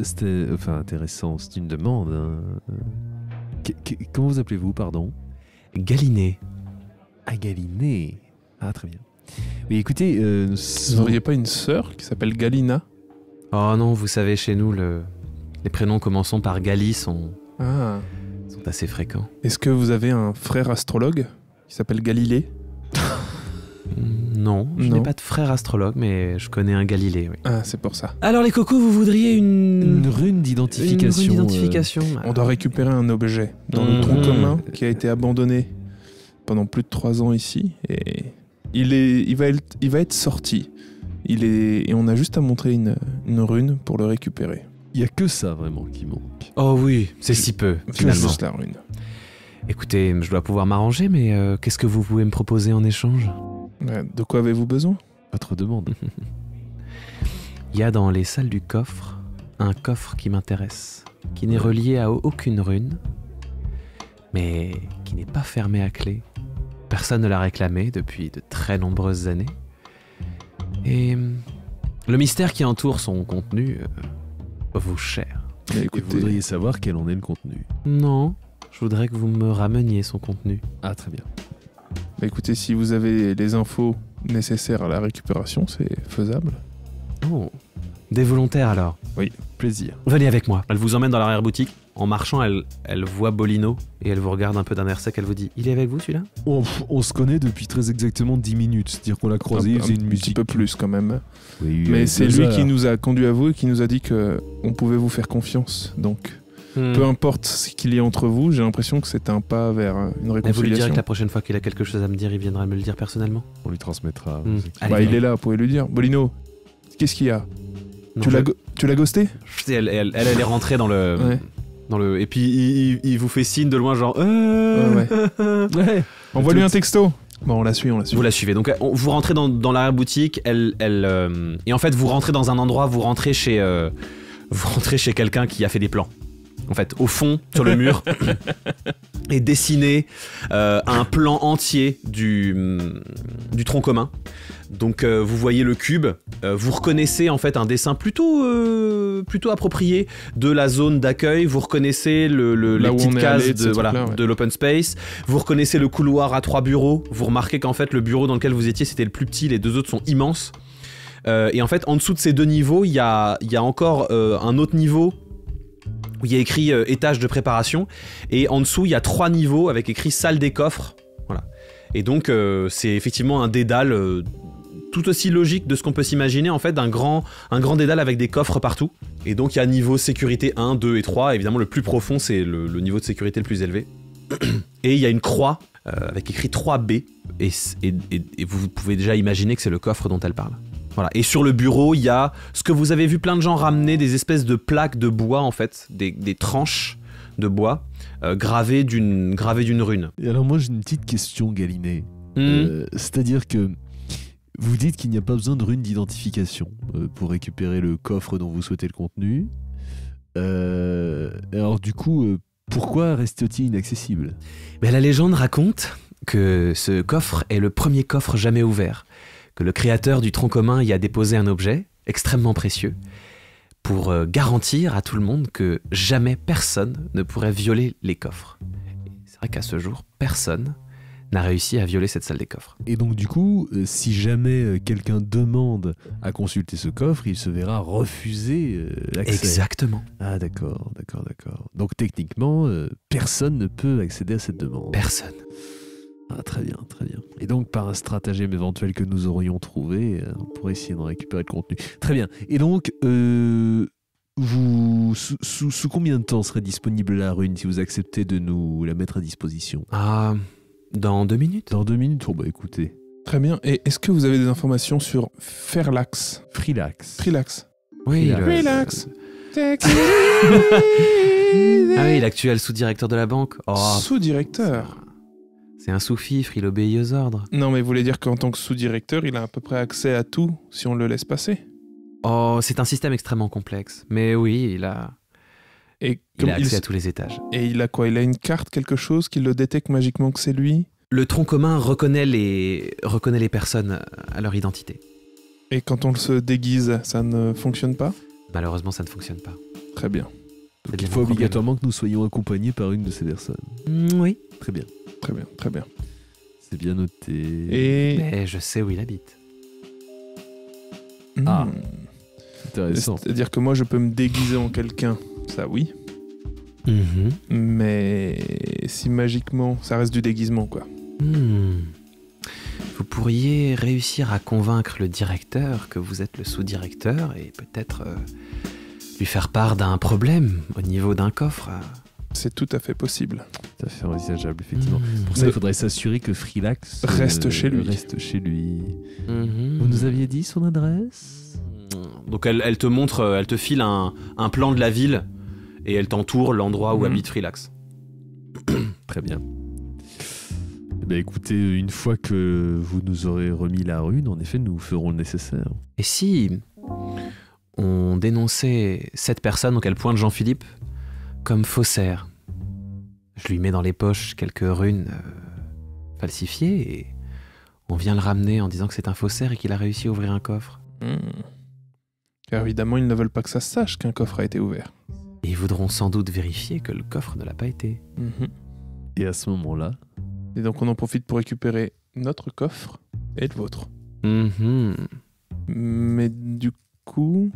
C'était... Enfin, intéressant, c'est une demande. Hein. Comment vous appelez-vous, pardon ? Galiné. Ah, Galiné. Ah, très bien. Mais écoutez... Vous n'auriez pas une sœur qui s'appelle Galina ? Oh non, vous savez, chez nous, les prénoms commençant par Gali sont assez fréquents. Est-ce que vous avez un frère astrologue qui s'appelle Galilée ? Non, je n'ai pas de frère astrologue, mais je connais un Galilée, oui. Ah, c'est pour ça. Alors les cocos, vous voudriez une rune d'identification. Une rune d'identification. On doit récupérer un objet dans le tronc commun qui a été abandonné pendant plus de 3 ans ici. Et il va être sorti. Et on a juste à montrer une rune pour le récupérer. Il n'y a que ça vraiment qui manque. Oh oui, c'est si peu, finalement. Juste la rune. Écoutez, je dois pouvoir m'arranger, mais qu'est-ce que vous pouvez me proposer en échange ? De quoi avez-vous besoin ? Votre demande. Il y a dans les salles du coffre un coffre qui m'intéresse, qui n'est relié à aucune rune, mais qui n'est pas fermé à clé. Personne ne l'a réclamé depuis de très nombreuses années. Et le mystère qui entoure son contenu vaut cher. Et vous voudriez savoir quel en est le contenu ? Non, je voudrais que vous me rameniez son contenu. Ah, très bien. Bah écoutez, si vous avez les infos nécessaires à la récupération, c'est faisable. Oh, des volontaires alors ? Oui. Plaisir. Venez avec moi. Elle vous emmène dans l'arrière-boutique. En marchant, elle voit Bolino et elle vous regarde un peu d'un air sec. Elle vous dit, il est avec vous celui-là ? On se connaît depuis très exactement 10 minutes. C'est-à-dire qu'on l'a croisé, il faisait une musique. Un petit peu plus quand même. Oui, mais c'est lui qui nous a conduit à vous et qui nous a dit qu'on pouvait vous faire confiance. Donc... Peu importe ce qu'il y a entre vous, j'ai l'impression que c'est un pas vers une réconciliation. Et vous lui direz que la prochaine fois qu'il a quelque chose à me dire, il viendra me le dire personnellement ? On lui transmettra. Allez, il est là, vous pouvez lui dire. Bolino, qu'est-ce qu'il y a ? Tu l'as ghosté ? Elle est rentrée dans le... Ouais. Dans le... Et puis il vous fait signe de loin genre... Ouais. Envoie-lui un texto. Bon, on la suit. Vous la suivez. Donc vous rentrez dans l'arrière-boutique, et en fait vous rentrez dans un endroit, vous rentrez chez quelqu'un qui a fait des plans. En fait, au fond, sur le mur, est dessiné un plan entier du tronc commun. Donc vous voyez le cube, vous reconnaissez en fait un dessin plutôt approprié de la zone d'accueil, vous reconnaissez les petites cases de l'open space, vous reconnaissez le couloir à 3 bureaux, vous remarquez qu'en fait le bureau dans lequel vous étiez c'était le plus petit, les 2 autres sont immenses. Et en fait en dessous de ces 2 niveaux, il y a encore un autre niveau où il y a écrit étage de préparation, et en dessous il y a 3 niveaux avec écrit salle des coffres. Voilà. Et donc c'est effectivement un dédale tout aussi logique de ce qu'on peut s'imaginer en fait un grand dédale avec des coffres partout. Et donc il y a niveau sécurité 1, 2 et 3, évidemment le plus profond c'est le niveau de sécurité le plus élevé. Et il y a une croix avec écrit 3B, et vous pouvez déjà imaginer que c'est le coffre dont elle parle. Voilà. Et sur le bureau, il y a ce que vous avez vu plein de gens ramener, des espèces de plaques de bois en fait, des tranches de bois gravées d'une rune. Et alors moi j'ai une petite question, Galiné. C'est-à-dire que vous dites qu'il n'y a pas besoin de rune d'identification pour récupérer le coffre dont vous souhaitez le contenu. Alors du coup, pourquoi reste-t-il inaccessible ? Mais la légende raconte que ce coffre est le premier coffre jamais ouvert, que le créateur du tronc commun y a déposé un objet extrêmement précieux pour garantir à tout le monde que jamais personne ne pourrait violer les coffres. Et c'est vrai qu'à ce jour, personne n'a réussi à violer cette salle des coffres. Et donc du coup, si jamais quelqu'un demande à consulter ce coffre, il se verra refuser l'accès. Exactement. Ah d'accord. Donc techniquement, personne ne peut accéder à cette demande. Personne. Ah, très bien. Et donc, par un stratagème éventuel que nous aurions trouvé, on pourrait essayer de récupérer le contenu. Très bien. Et donc, vous, sous combien de temps serait disponible la rune si vous acceptez de nous la mettre à disposition ? Ah, dans 2 minutes. Dans 2 minutes ? Oh bah écoutez. Très bien. Et est-ce que vous avez des informations sur Frilax ? Oui, Frilax. Ah oui, l'actuel sous-directeur de la banque. Oh, sous-directeur. C'est un sous-fifre, il obéit aux ordres. Non, mais vous voulez dire qu'en tant que sous-directeur, il a à peu près accès à tout si on le laisse passer ? Oh, c'est un système extrêmement complexe. Mais oui, il a accès à tous les étages. Et il a quoi ? Il a une carte, quelque chose qui le détecte magiquement que c'est lui ? Le tronc commun reconnaît les personnes à leur identité. Et quand on se déguise, ça ne fonctionne pas ? Malheureusement, ça ne fonctionne pas. Très bien. Donc il faut obligatoirement que nous soyons accompagnés par une de ces personnes. Oui. Très bien. C'est bien noté. Mais je sais où il habite. Ah, intéressant. C'est-à-dire que moi, je peux me déguiser en quelqu'un, ça oui. Mais si magiquement, ça reste du déguisement, quoi. Vous pourriez réussir à convaincre le directeur que vous êtes le sous-directeur et peut-être lui faire part d'un problème au niveau d'un coffre. C'est tout à fait possible. Tout à fait envisageable, effectivement. Pour ça, il faudrait s'assurer que Frilax reste chez lui. Vous nous aviez dit son adresse ? Donc elle te montre, elle te file un plan de la ville et elle t'entoure l'endroit où habite Frilax. Très bien. Eh bien, écoutez, une fois que vous nous aurez remis la rune, en effet, nous ferons le nécessaire. Et si on dénonçait cette personne, donc elle pointe Jean-Philippe, comme faussaire. Je lui mets dans les poches quelques runes falsifiées et on vient le ramener en disant que c'est un faussaire et qu'il a réussi à ouvrir un coffre. Car évidemment, ils ne veulent pas que ça se sache qu'un coffre a été ouvert. Et ils voudront sans doute vérifier que le coffre ne l'a pas été. Et à ce moment-là... Et donc on en profite pour récupérer notre coffre et le vôtre. Mais du coup...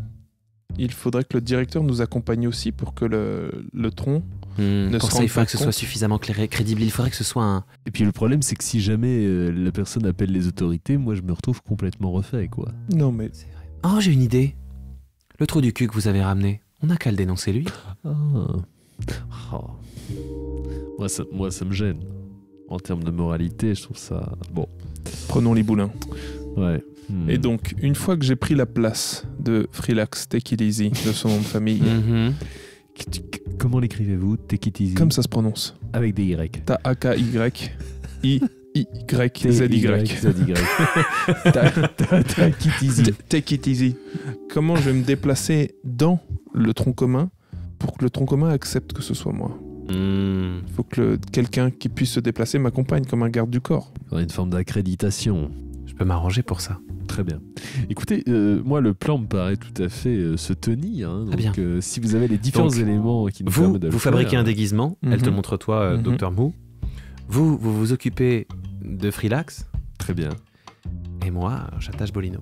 Il faudrait que le directeur nous accompagne aussi pour que le tronc ne pour se ça, il faudrait rende que ce pas soit compte. suffisamment crédible. Il faudrait que ce soit un... Et puis le problème, c'est que si jamais la personne appelle les autorités, moi je me retrouve complètement refait, quoi. Non mais... C'est vrai. Oh, j'ai une idée. Le trou du cul que vous avez ramené, on n'a qu'à le dénoncer lui. Moi, ça me gêne. En termes de moralité, je trouve ça... Bon. Prenons les boulins. Ouais. Et donc, une fois que j'ai pris la place de Frilax, Take It Easy, de son nom de famille, Comment l'écrivez-vous ? Take It Easy. comme ça se prononce. Avec des Y. T-A-K-Y-I-E-A-S-Y. T-Y-Z-Y. Take it easy. Take it easy. Comment je vais me déplacer dans le tronc commun pour que le tronc commun accepte que ce soit moi? Il faut que quelqu'un qui puisse se déplacer m'accompagne comme un garde du corps. Il y aurait une forme d'accréditation. Je peux m'arranger pour ça. Très bien. Écoutez, moi, le plan me paraît tout à fait se tenir. Hein, Très donc, bien. Si vous avez les différents éléments qui nous permettent de le Vous faire, fabriquez un déguisement. Elle te montre toi, Mhm. Dr Mou. Vous vous occupez de Freelax. Très bien. Et moi, j'attache Bolino.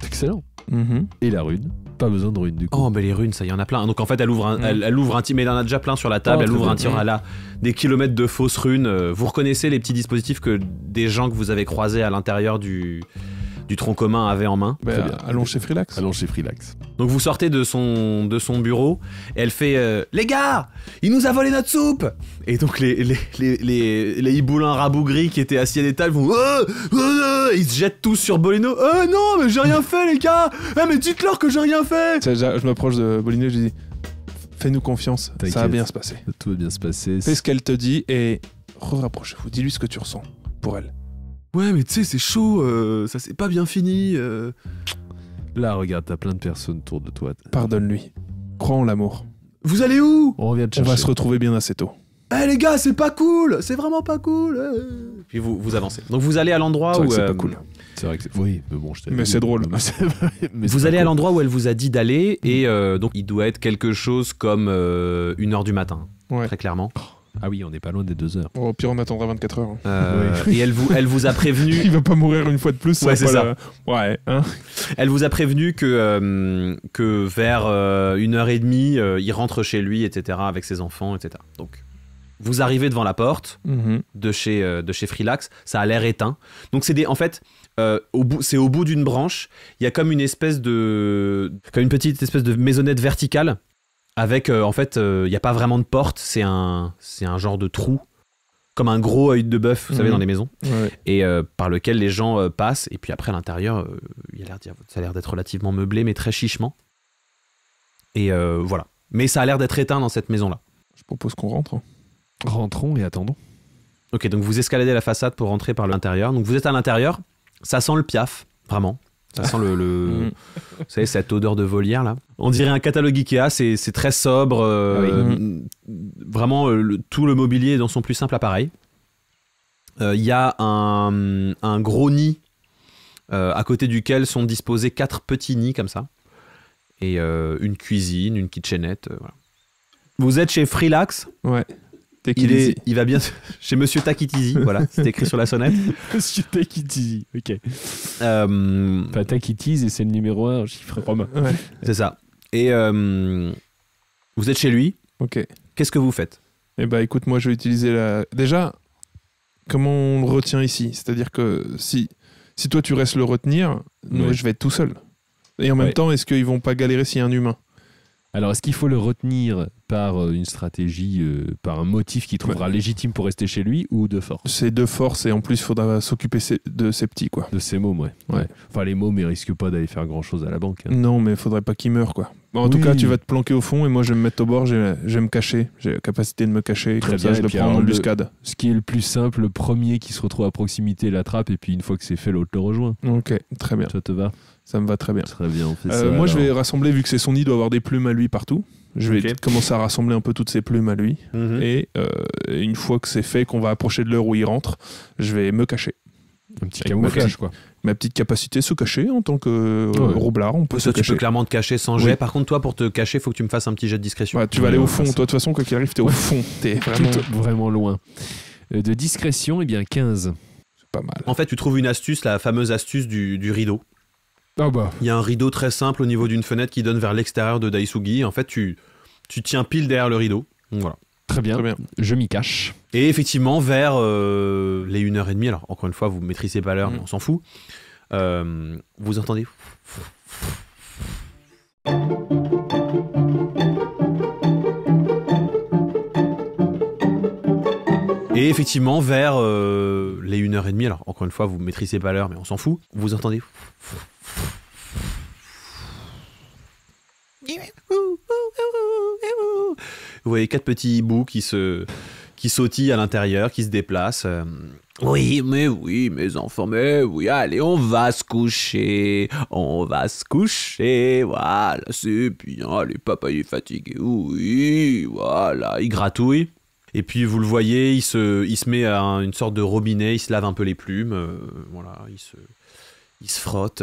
Excellent. Mhm. Et la rune? Pas besoin de rune du coup. Oh, mais les runes, ça y en a plein. Donc en fait, elle ouvre un, elle ouvre un mais elle en a déjà plein sur la table. Oh, Elle très ouvre bien. un tiroir là, des kilomètres de fausses runes. Vous reconnaissez les petits dispositifs que des gens que vous avez croisés à l'intérieur du tronc commun avaient en main. Très bien. Allons chez Freelax. Allons chez Freelax. Donc vous sortez de son bureau et elle fait les gars, il nous a volé notre soupe. Et donc les hiboulins rabougris qui étaient assis à des tables vont ils se jettent tous sur Bolino. Non mais j'ai rien fait les gars. Mais dites-leur que j'ai rien fait. Je m'approche de Bolino et je dis fais-nous confiance, ça va T'inquiète. bien se passer. Tout va bien se passer. Fais ce qu'elle te dit et rapprochez-vous. Dis-lui ce que tu ressens pour elle. Ouais, mais tu sais, c'est chaud, ça s'est pas bien fini. Là, regarde, t'as plein de personnes autour de toi. Pardonne-lui. Crois en l'amour. Vous allez où? On revient te On chercher. va se retrouver bien assez tôt. Eh les gars, c'est pas cool, c'est vraiment pas cool. Puis vous avancez. Donc vous allez à l'endroit C'est vrai où que c'est pas cool. C'est vrai que c'est... Oui, mais bon, je t'avais Mais dit. c'est drôle. Mais mais vous c'est allez pas à cool. l'endroit où elle vous a dit d'aller et donc il doit être quelque chose comme 1h du matin, Ouais. très clairement. Ah oui, on n'est pas loin des 2 heures. Au pire, on attendra 24 heures. Et elle vous a prévenu. Il va pas mourir une fois de plus. Ouais, c'est ça. Ouais, hein. Elle vous a prévenu que vers 1h30, il rentre chez lui, etc., avec ses enfants, etc. Donc, vous arrivez devant la porte Mhm. de chez Freelax, ça a l'air éteint. Donc, en fait, c'est au bout d'une branche, il y a comme une petite espèce de maisonnette verticale, avec, en fait, il n'y a pas vraiment de porte, c'est un genre de trou, comme un gros œil de bœuf, vous savez, Mhm. dans les maisons. Ouais. Et par lequel les gens passent. Et puis après, à l'intérieur, ça a l'air d'être relativement meublé, mais très chichement. Et voilà. Mais ça a l'air d'être éteint dans cette maison-là. Je propose qu'on rentre. Rentrons et attendons. Ok, donc vous escaladez la façade pour rentrer par l'intérieur. Donc vous êtes à l'intérieur, ça sent le piaf, vraiment. Ça sent vous savez, cette odeur de volière, là. On dirait un catalogue Ikea, c'est très sobre. Vraiment, tout le mobilier est dans son plus simple appareil. Il y a un gros nid à côté duquel sont disposés 4 petits nids comme ça. Et une cuisine, une kitchenette. Voilà. Vous êtes chez Freelax. Ouais. Il va bien chez Monsieur Takitizi. Voilà, c'est écrit sur la sonnette. Monsieur Takitizi, ok. Euh, Enfin, Takitizi, et c'est le numéro 1, chiffre romain. Ouais. c'est ça. Et vous êtes chez lui. Ok. Qu'est-ce que vous faites? Eh bah écoute, moi je vais utiliser Déjà, comment on le retient ici? C'est-à-dire que si toi tu restes le retenir, moi Ouais. je vais être tout seul. Et en même Ouais. temps, est-ce qu'ils vont pas galérer s'il y a un humain? Alors, est-ce qu'il faut le retenir par une stratégie, par un motif qu'il trouvera légitime pour rester chez lui, ou de force? C'est de force et en plus il faudra s'occuper de ces petits quoi. De ces mômes, ouais. Ouais. Enfin, les mômes, ils risquent pas d'aller faire grand-chose à la banque. hein. Non, mais il faudrait pas qu'ils meurent quoi. Bon, en tout Oui. cas, tu vas te planquer au fond et moi je vais me mettre au bord, je vais me cacher. J'ai la capacité de me cacher, Très comme ça bien, je et le puis prends en alors, embuscade. Ce qui est le plus simple, le premier qui se retrouve à proximité l'attrape, et puis une fois que c'est fait, l'autre le rejoint. Ok, très bien. Ça te va? Ça me va très bien. Très bien, on fait ça. Moi, je alors. vais rassembler, vu que c'est son nid, il doit avoir des plumes à lui partout. Je vais Ok. commencer à rassembler un peu toutes ces plumes à lui. Et une fois que c'est fait, qu'on va approcher de l'heure où il rentre, je vais me cacher. Un petit Avec camouflage, quoi. Ma petite capacité, se cacher en tant que Ouais. roublard, on peut se Toi, tu cacher. peux clairement te cacher sans Oui. jet. Par contre, toi, pour te cacher, faut que tu me fasses un petit jet de discrétion. Ouais, tu vas aller au fond. Toi, de toute façon, quoi qu'il arrive, t'es au fond. T'es vraiment... Tout vraiment loin. De discrétion, eh bien 15. C'est pas mal. En fait, tu trouves une astuce, la fameuse astuce du rideau. Ah bah. Il y a un rideau très simple au niveau d'une fenêtre qui donne vers l'extérieur de Daisugi. En fait, tu tiens pile derrière le rideau. Donc, voilà. Très bien. Très bien. Je m'y cache. Et effectivement, vers les 1h30, alors encore une fois, vous ne maîtrisez pas l'heure, mais on s'en fout, vous entendez... Et effectivement, vers les 1h30, alors encore une fois, vous ne maîtrisez pas l'heure, mais on s'en fout, vous entendez... Vous voyez 4 petits hiboux qui se qui sautillent à l'intérieur, qui se déplacent. Oui, mes enfants, mais oui, allez, on va se coucher, voilà, c'est bien, allez, papa il est fatigué, oui, voilà, il gratouille. Et puis vous le voyez, il se met à une sorte de robinet, il se lave un peu les plumes, voilà, il se frotte,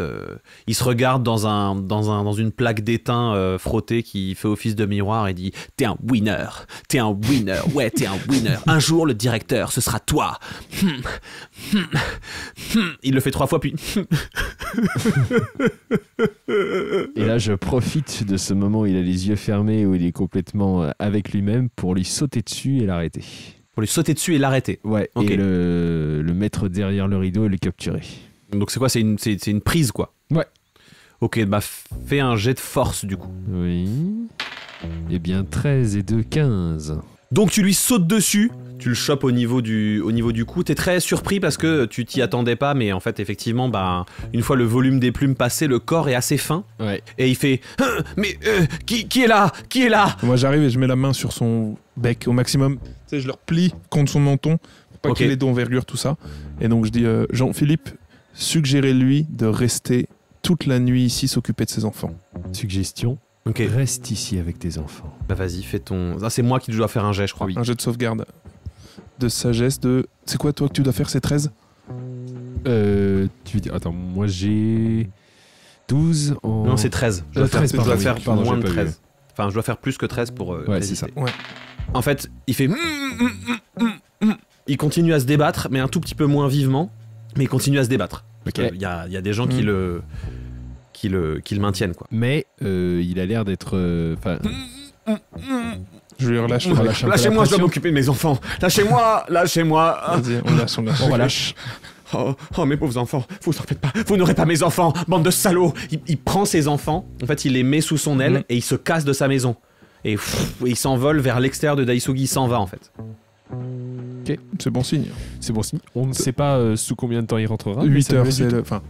il se regarde dans une plaque d'étain frottée qui fait office de miroir et dit « T'es un winner, ouais, t'es un winner. Un jour, le directeur, ce sera toi. » Il le fait 3 fois, puis... Et là, je profite de ce moment où il a les yeux fermés, où il est complètement avec lui-même, pour lui sauter dessus et l'arrêter. Pour lui sauter dessus et l'arrêter. Ouais, okay. Et le mettre derrière le rideau et le capturer. Donc c'est quoi, c'est une prise, quoi. Ouais. Ok, bah fais un jet de force, du coup. Oui. Eh bien, 13 et 2, 15. Donc tu lui sautes dessus, tu le chopes au niveau du cou. T'es très surpris parce que tu t'y attendais pas, mais en fait, effectivement, bah, une fois le volume des plumes passé, le corps est assez fin. Ouais. Et il fait mais qui est là? Qui est là? Moi, j'arrive et je mets la main sur son bec au maximum. Tu sais, je le replie contre son menton pour pas qu'il ait d'envergure, tout ça. Et donc, je dis Jean-Philippe, suggérez-lui de rester toute la nuit ici, s'occuper de ses enfants. Suggestion. Ok. Reste ici avec tes enfants. Bah vas-y, fais ton... Ah, c'est moi qui dois faire un jet, je crois. Oui. Un jet de sauvegarde de sagesse de... C'est quoi, toi, que tu dois faire? C'est 13? Tu dis... Attends, moi j'ai... 12 en... Non, c'est 13. Je dois 13, faire, pardon, je dois faire moins de 13. Vu. Enfin, je dois faire plus que 13 pour ouais, c'est ça. Ouais. En fait, il fait... Il continue à se débattre, mais un tout petit peu moins vivement. Mais il continue à se débattre. Okay. Il y a des gens qui le maintiennent, quoi. Mais il a l'air d'être... Je lui relâche. Lâchez-moi, je dois m'occuper de mes enfants. Lâchez-moi. Vas-y, on relâche. Oh, mes pauvres enfants, vous en faites pas. Vous n'aurez pas mes enfants, bande de salauds. Il prend ses enfants, en fait, il les met sous son aile et il se casse de sa maison. Et il s'envole vers l'extérieur de Daisugi, il s'en va, en fait. Ok, c'est bon signe. C'est bon signe. On ne sait pas sous combien de temps il rentrera. 8 heures, c'est le... Enfin,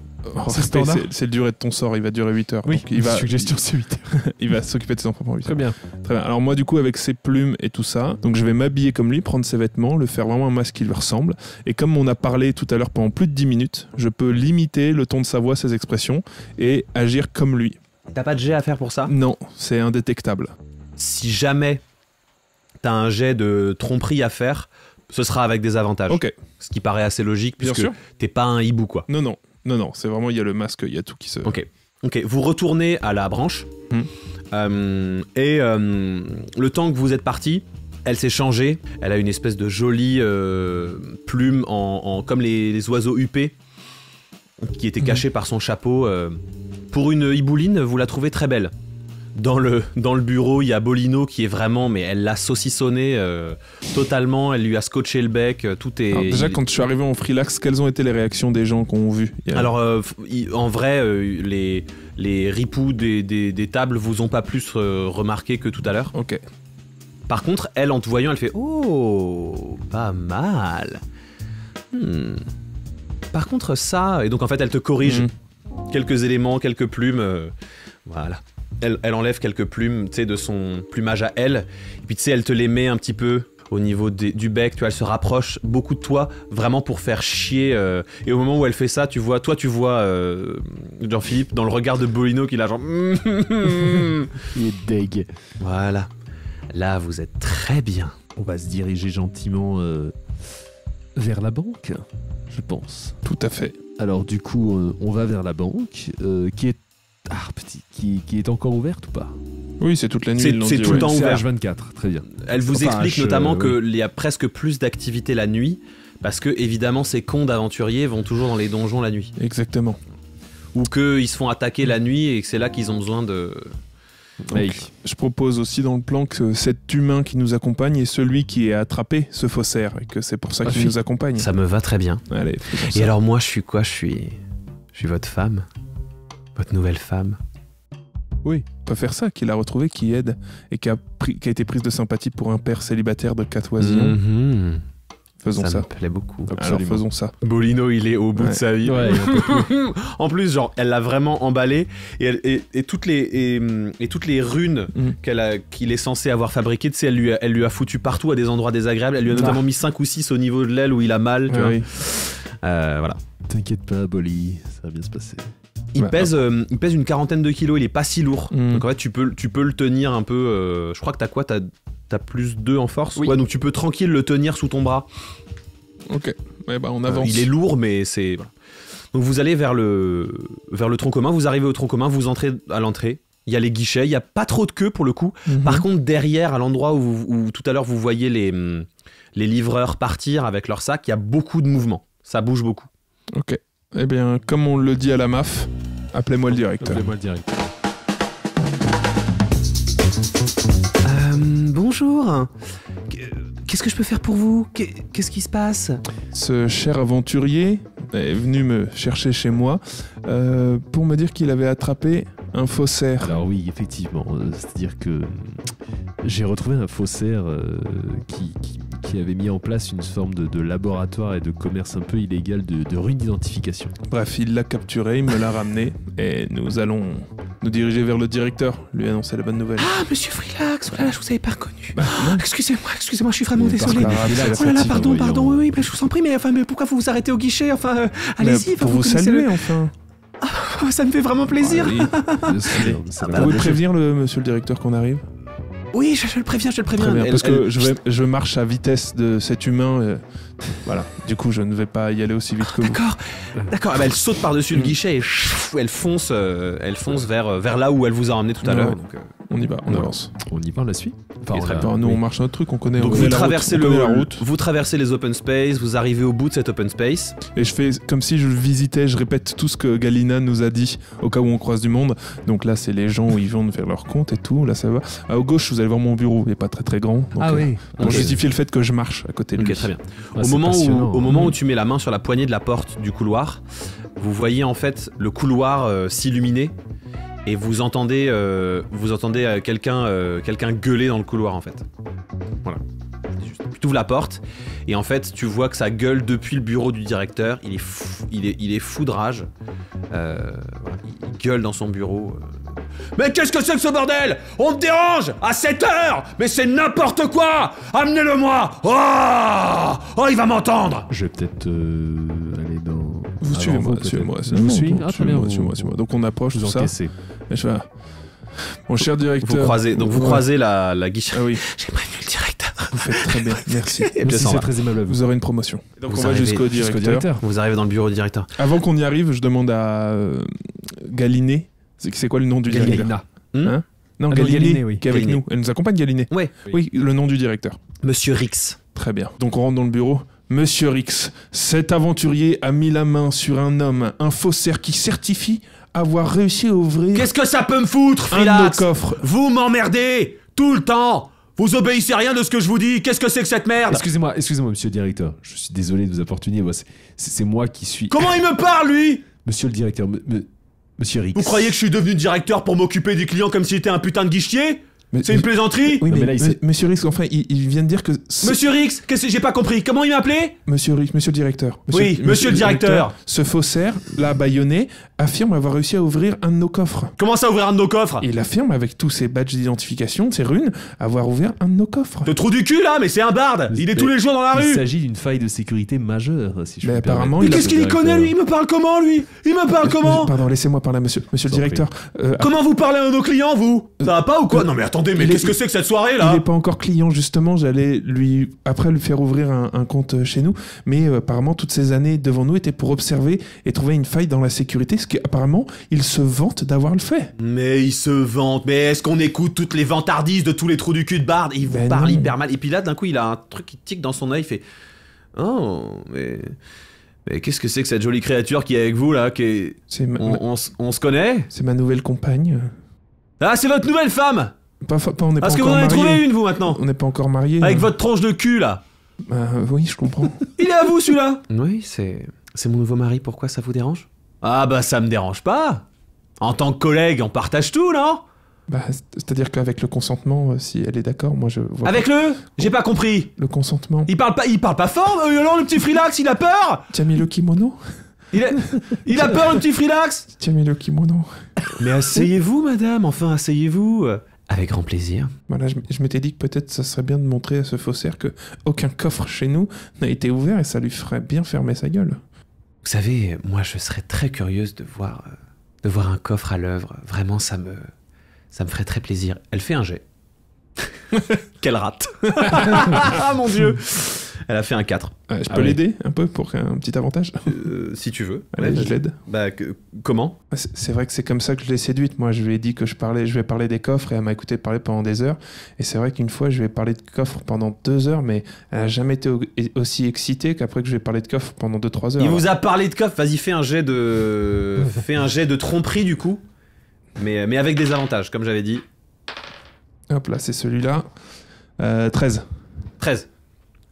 c'est le durée de ton sort, il va durer 8 heures. Oui, donc il va... suggestion, c'est 8 heures. Il va s'occuper de ses enfants pour 8 heures. Très bien. Très bien. Alors moi, du coup, avec ses plumes et tout ça, donc je vais m'habiller comme lui, prendre ses vêtements, le faire vraiment un masque qui lui ressemble. Et comme on a parlé tout à l'heure pendant plus de 10 minutes, je peux limiter le ton de sa voix, ses expressions, et agir comme lui. T'as pas de jet à faire pour ça? Non, c'est indétectable. Si jamais t'as un jet de tromperie à faire, ce sera avec des avantages. Ok. Ce qui paraît assez logique, Bien puisque sûr. t'es pas un hibou, quoi. Non, c'est vraiment, il y a le masque, il y a tout qui se... Ok, vous retournez à la branche, le temps que vous êtes parti, elle s'est changée, elle a une espèce de jolie plume comme les oiseaux huppés, qui était cachée par son chapeau. Pour une hibouline, vous la trouvez très belle. Dans le bureau, il y a Bolino qui est vraiment, mais elle l'a saucissonné totalement, elle lui a scotché le bec, tout est... Alors déjà, quand je suis arrivé en Freelax, quelles ont été les réactions des gens qui ont vu? Alors, en vrai, les ripoux des tables vous ont pas plus remarqué que tout à l'heure. Ok. Par contre, elle, en te voyant, elle fait « Oh, pas mal. Par contre, ça... » Et donc, en fait, elle te corrige quelques éléments, quelques plumes, voilà. Elle enlève quelques plumes, tu sais, de son plumage à elle. Et puis, tu sais, elle te les met un petit peu au niveau du bec. Tu vois, elle se rapproche beaucoup de toi, vraiment pour faire chier. Et au moment où elle fait ça, tu vois Jean-Philippe dans le regard de Bolino qui l'a genre... Il est deg. Voilà. Là, vous êtes très bien. On va se diriger gentiment vers la banque, je pense. Tout à fait. Alors, du coup, on va vers la banque, qui est encore ouverte ou pas? Oui, c'est toute la nuit. C'est tout le temps ouvert. C'est H24, très bien. Elle vous explique notamment qu'il y a presque plus d'activité la nuit, parce que évidemment ces cons d'aventuriers vont toujours dans les donjons la nuit. Exactement. Ou qu'ils se font attaquer la nuit et que c'est là qu'ils ont besoin de... Donc, je propose aussi dans le plan que cet humain qui nous accompagne est celui qui a attrapé ce faussaire, et que c'est pour ça qu'il nous accompagne. Ça me va très bien. Allez, et alors moi, je suis quoi? Je suis votre femme? Votre nouvelle femme? Oui, on peut faire ça, qu'il a retrouvé, qui aide, et qui a été prise de sympathie pour un père célibataire de 4 oisillons. Faisons ça. me plaît beaucoup. Alors faisons ça. Bolino, il est au bout de sa vie. Ouais, En plus, genre, elle l'a vraiment emballé et toutes les runes qu'il est censé avoir fabriquées, tu sais, elle lui a foutu partout à des endroits désagréables. Elle lui a notamment mis 5 ou 6 au niveau de l'aile où il a mal. Tu vois. Oui. Voilà. T'inquiète pas, Bolly, ça va bien se passer. Il pèse une 40aine de kilos, il est pas si lourd. Donc en fait, tu peux le tenir un peu. Je crois que t'as quoi? T'as plus 2 en force. Oui. Ouais, donc tu peux tranquille le tenir sous ton bras. Ok. Ouais, bah on avance. Il est lourd, mais c'est. Voilà. Donc vous allez vers le tronc commun. Vous arrivez au tronc commun, vous entrez à l'entrée. Il y a les guichets, il y a pas trop de queue pour le coup. Par contre, derrière, à l'endroit où tout à l'heure vous voyez les livreurs partir avec leur sac, il y a beaucoup de mouvements. Ça bouge beaucoup. Ok. Eh bien, comme on le dit à la MAF, appelez-moi le directeur. Appelez-moi le directeur. Bonjour. Qu'est-ce que je peux faire pour vous? Qu'est-ce qui se passe? Ce cher aventurier est venu me chercher chez moi pour me dire qu'il avait attrapé un faussaire. Alors oui, effectivement, c'est-à-dire que j'ai retrouvé un faussaire qui avait mis en place une forme de laboratoire et de commerce un peu illégal de runes d'identification. Bref, il l'a capturé, il me l'a ramené et nous allons nous diriger vers le directeur, lui annoncer la bonne nouvelle. Ah, monsieur Freelax, oh là là, je vous avais pas reconnu. Bah, non. Excusez-moi, je suis vraiment désolé. Parce que Oh là là, fatigue, pardon, oui, je vous en prie, mais pourquoi vous vous arrêtez au guichet? Enfin, allez-y, pour vous connaissez saluer, enfin. Oh, ça me fait vraiment plaisir. Ah, oui. Bien sûr, c'est Vous pouvez prévenir monsieur le directeur qu'on arrive? Oui, je le préviens. Très bien, parce que je marche à vitesse de cet humain. Voilà, du coup, je ne vais pas y aller aussi vite que vous. D'accord. Ah bah, elle saute par-dessus le guichet et elle fonce vers là où elle vous a emmené tout à l'heure. Donc, on y va, on avance. On y va, on la suit. Nous, on marche notre truc, on connaît, donc on vous connaît traversez la route. vous traversez les open space, vous arrivez au bout de cet open space. Et je fais comme si je visitais, je répète tout ce que Galina nous a dit au cas où on croise du monde. Donc là, c'est les gens où ils vont faire leur compte et tout. Là, ça va. À gauche, vous allez voir mon bureau, il n'est pas très très grand. Donc, oui. Pour justifier le fait que je marche à côté de lui. Ok, très bien. Ah, Au moment où tu mets la main sur la poignée de la porte du couloir, vous voyez en fait le couloir s'illuminer et vous entendez quelqu'un gueuler dans le couloir en fait. Voilà. Tu ouvres la porte et en fait tu vois que ça gueule depuis le bureau du directeur. Il est fou de rage. Voilà, il gueule dans son bureau. Mais qu'est-ce que c'est que ce bordel? On me dérange à 7h. Mais c'est n'importe quoi. Amenez-le-moi. Oh, il va m'entendre. Je vais peut-être aller dans... Vous suivez-moi. Je vous suis. Ah, très bien. Suivez-moi. Donc on approche Vous tout ça. encaissez. Et je fais, mon cher directeur. Vous croisez la guichet. Ah oui. J'ai prévenu le directeur. Vous faites très bien, merci. Et puis, ça C'est va. très aimable à vous. Vous aurez une promotion. Donc Vous on va arrivez jusqu'au directeur. Vous arrivez dans le bureau du directeur. Avant qu'on y arrive, je demande à Galiné. C'est quoi le nom du directeur? Galina. Hein? Non, Ah non, Galiné, Galiné, oui. qui est avec Galiné. nous. Elle nous accompagne, Galiné? Ouais. Oui, le nom du directeur. Monsieur Rix. Très bien. Donc on rentre dans le bureau. Monsieur Rix, cet aventurier a mis la main sur un homme, un faussaire qui certifie avoir réussi à ouvrir Qu'est-ce que ça peut me foutre, un de nos Philax? coffres. Vous m'emmerdez tout le temps. Vous obéissez à rien de ce que je vous dis. Qu'est-ce que c'est que cette merde? Excusez-moi, monsieur le directeur. Je suis désolé de vous importuner. C'est moi qui suis... Comment il me parle, lui? Monsieur le directeur, monsieur Rix. Vous croyez que je suis devenu directeur pour m'occuper des clients comme si j'étais un putain de guichetier? Mais- C'est une plaisanterie? Oui, Non, mais, mais là, Monsieur Rix, enfin, il vient de dire que... Monsieur Rix, qu'est-ce que j'ai pas compris? Comment il m'a appelé? Monsieur Rix, monsieur le directeur. Oui, monsieur le directeur. Ce faussaire, là, bâillonné, affirme avoir réussi à ouvrir un de nos coffres. Comment ça, ouvrir un de nos coffres? Il affirme, avec tous ses badges d'identification, ses runes, avoir ouvert un de nos coffres. Le trou du cul, là? Mais c'est un barde. Il est tous les jours dans la Il rue. s'agit d'une faille de sécurité majeure, si je Mais puis me permettre. apparemment, Mais il a- qu'est-ce qu'il y connaît, lui? Il me parle comment, lui? Il me parle comment? Pardon, laissez-moi parler, monsieur le Sans directeur. Comment vous parlez à nos clients, vous? Ça va pas ou quoi? Non mais attendez, mais il est- qu'est-ce que c'est que cette soirée, Il là? n'est pas encore client, justement. J'allais lui faire ouvrir un compte chez nous. Mais apparemment, toutes ces années devant nous étaient pour observer et trouver une faille dans la sécurité. Ce qu'apparemment, il se vante d'avoir le fait. Mais il se vante, mais est-ce qu'on écoute toutes les vantardises de tous les trous du cul de Bard? Il vous Ben parle non. hyper mal. Et puis là, d'un coup, il a un truc qui tique dans son œil, il fait... Oh, mais qu'est-ce que c'est que cette jolie créature qui est avec vous, là qui... C'est On se connaît? c'est ma nouvelle compagne. Ah, c'est votre nouvelle femme! On n'est pas Parce que vous encore en avez mariés. trouvé une, vous, maintenant? On n'est pas encore mariés. Avec votre tronche de cul, là. Oui, je comprends. Il est à vous, celui-là? Oui, c'est mon nouveau mari, pourquoi ça vous dérange? Ah bah ça me dérange pas. En tant que collègue, on partage tout, non? C'est-à-dire qu'avec le consentement, si elle est d'accord, moi je vois. Avec j'ai pas compris. Le consentement. Il parle pas fort. Alors le petit Frilax, il a peur. Tu as mis le kimono? Il a peur, le petit Frilax. Tu as mis le kimono. Mais asseyez-vous, madame. Enfin, asseyez-vous. Avec grand plaisir. Voilà, je m'étais dit que peut-être ça serait bien de montrer à ce faussaire que aucun coffre chez nous n'a été ouvert et ça lui ferait bien fermer sa gueule. Vous savez, moi je serais très curieuse de voir un coffre à l'œuvre. Vraiment, ça me ferait très plaisir. Elle fait un jet. Quelle rate. Ah mon Dieu. Elle a fait un 4. Je peux l'aider un peu pour un petit avantage? Si tu veux. Allez, je l'aide. Comment? C'est vrai que c'est comme ça que je l'ai séduite. Moi, je lui ai dit que je vais parler des coffres et elle m'a écouté parler pendant des heures. Et c'est vrai qu'une fois, je lui ai parlé de coffres pendant 2 heures, mais elle n'a jamais été aussi excitée qu'après que je lui ai parlé de coffres pendant 2-3 heures. Il vous a parlé de coffres? Vas-y, fais un jet de tromperie du coup. Mais avec des avantages, comme j'avais dit. Hop là, c'est celui-là. 13. 13.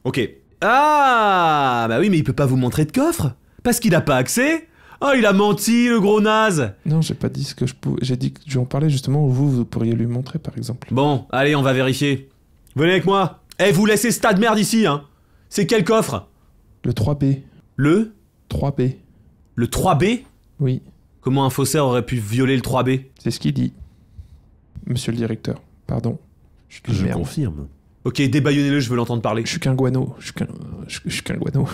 Ok. Ah, bah oui, mais il peut pas vous montrer de coffre parce qu'il a pas accès. Oh, il a menti, le gros naze. Non, j'ai pas dit ce que je pouvais. J'ai dit que je lui en parlais justement où vous pourriez lui montrer, par exemple. Bon, allez, on va vérifier. Venez avec moi. Vous laissez ce tas de merde ici, hein. C'est quel coffre? Le 3B. Le 3B. Le 3B? Oui. Comment un faussaire aurait pu violer le 3B? C'est ce qu'il dit. Monsieur le directeur, pardon. Je confirme. Ok, débaillonnez-le, je veux l'entendre parler. Je suis qu'un guano. Je suis qu'un guano.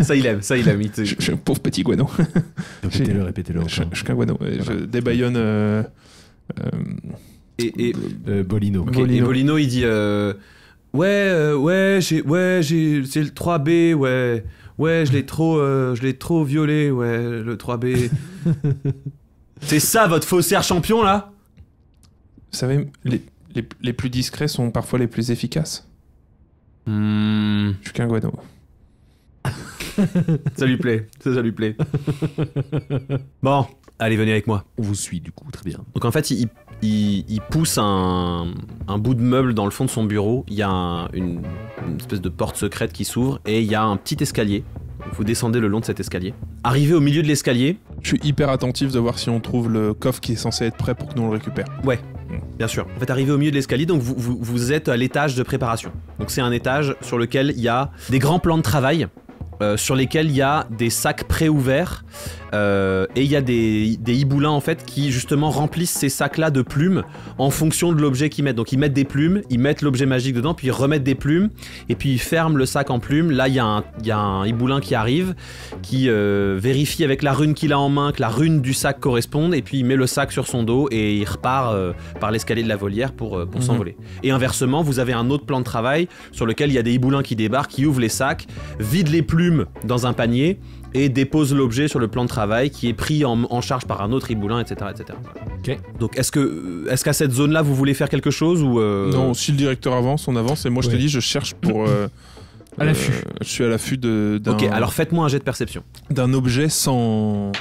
Ça, il aime. Je suis un pauvre petit guano. Répétez-le encore. Je suis qu'un guano. Je débaillonne... Bolino. Okay. Et Bolino, il dit... Ouais, c'est le 3B, ouais. Ouais, je l'ai trop violé, ouais, le 3B. C'est ça, votre faussaire champion, là? Vous savez, les plus discrets sont parfois les plus efficaces. Je suis qu'un guano. Ça lui plaît. Bon, allez, venez avec moi. On vous suit, du coup, très bien. Donc en fait, il pousse un bout de meuble dans le fond de son bureau. Il y a une espèce de porte secrète qui s'ouvre et il y a un petit escalier. Vous descendez le long de cet escalier. Arrivé au milieu de l'escalier... Je suis hyper attentif de voir si on trouve le coffre qui est censé être prêt pour que nous le récupère. Ouais, bien sûr. En fait, arrivé au milieu de l'escalier, donc vous êtes à l'étage de préparation. Donc c'est un étage sur lequel il y a des grands plans de travail, sur lesquels il y a des sacs préouverts, et il y a des hiboulins en fait qui justement remplissent ces sacs-là de plumes en fonction de l'objet qu'ils mettent. Donc ils mettent des plumes, ils mettent l'objet magique dedans, puis ils remettent des plumes, et puis ils ferment le sac en plumes. Là il y a un hiboulin qui arrive, qui vérifie avec la rune qu'il a en main que la rune du sac corresponde, et puis il met le sac sur son dos et il repart par l'escalier de la volière pour s'envoler. Et inversement, vous avez un autre plan de travail sur lequel il y a des hiboulins qui débarquent, qui ouvrent les sacs, vident les plumes dans un panier et dépose l'objet sur le plan de travail qui est pris en charge par un autre hiboulin, etc. Ok. Donc est-ce qu'à cette zone-là vous voulez faire quelque chose ou Non, si le directeur avance, on avance et moi je te dis je cherche pour... à l'affût. Je suis à l'affût d'un... Ok, alors faites-moi un jet de perception. D'un objet sans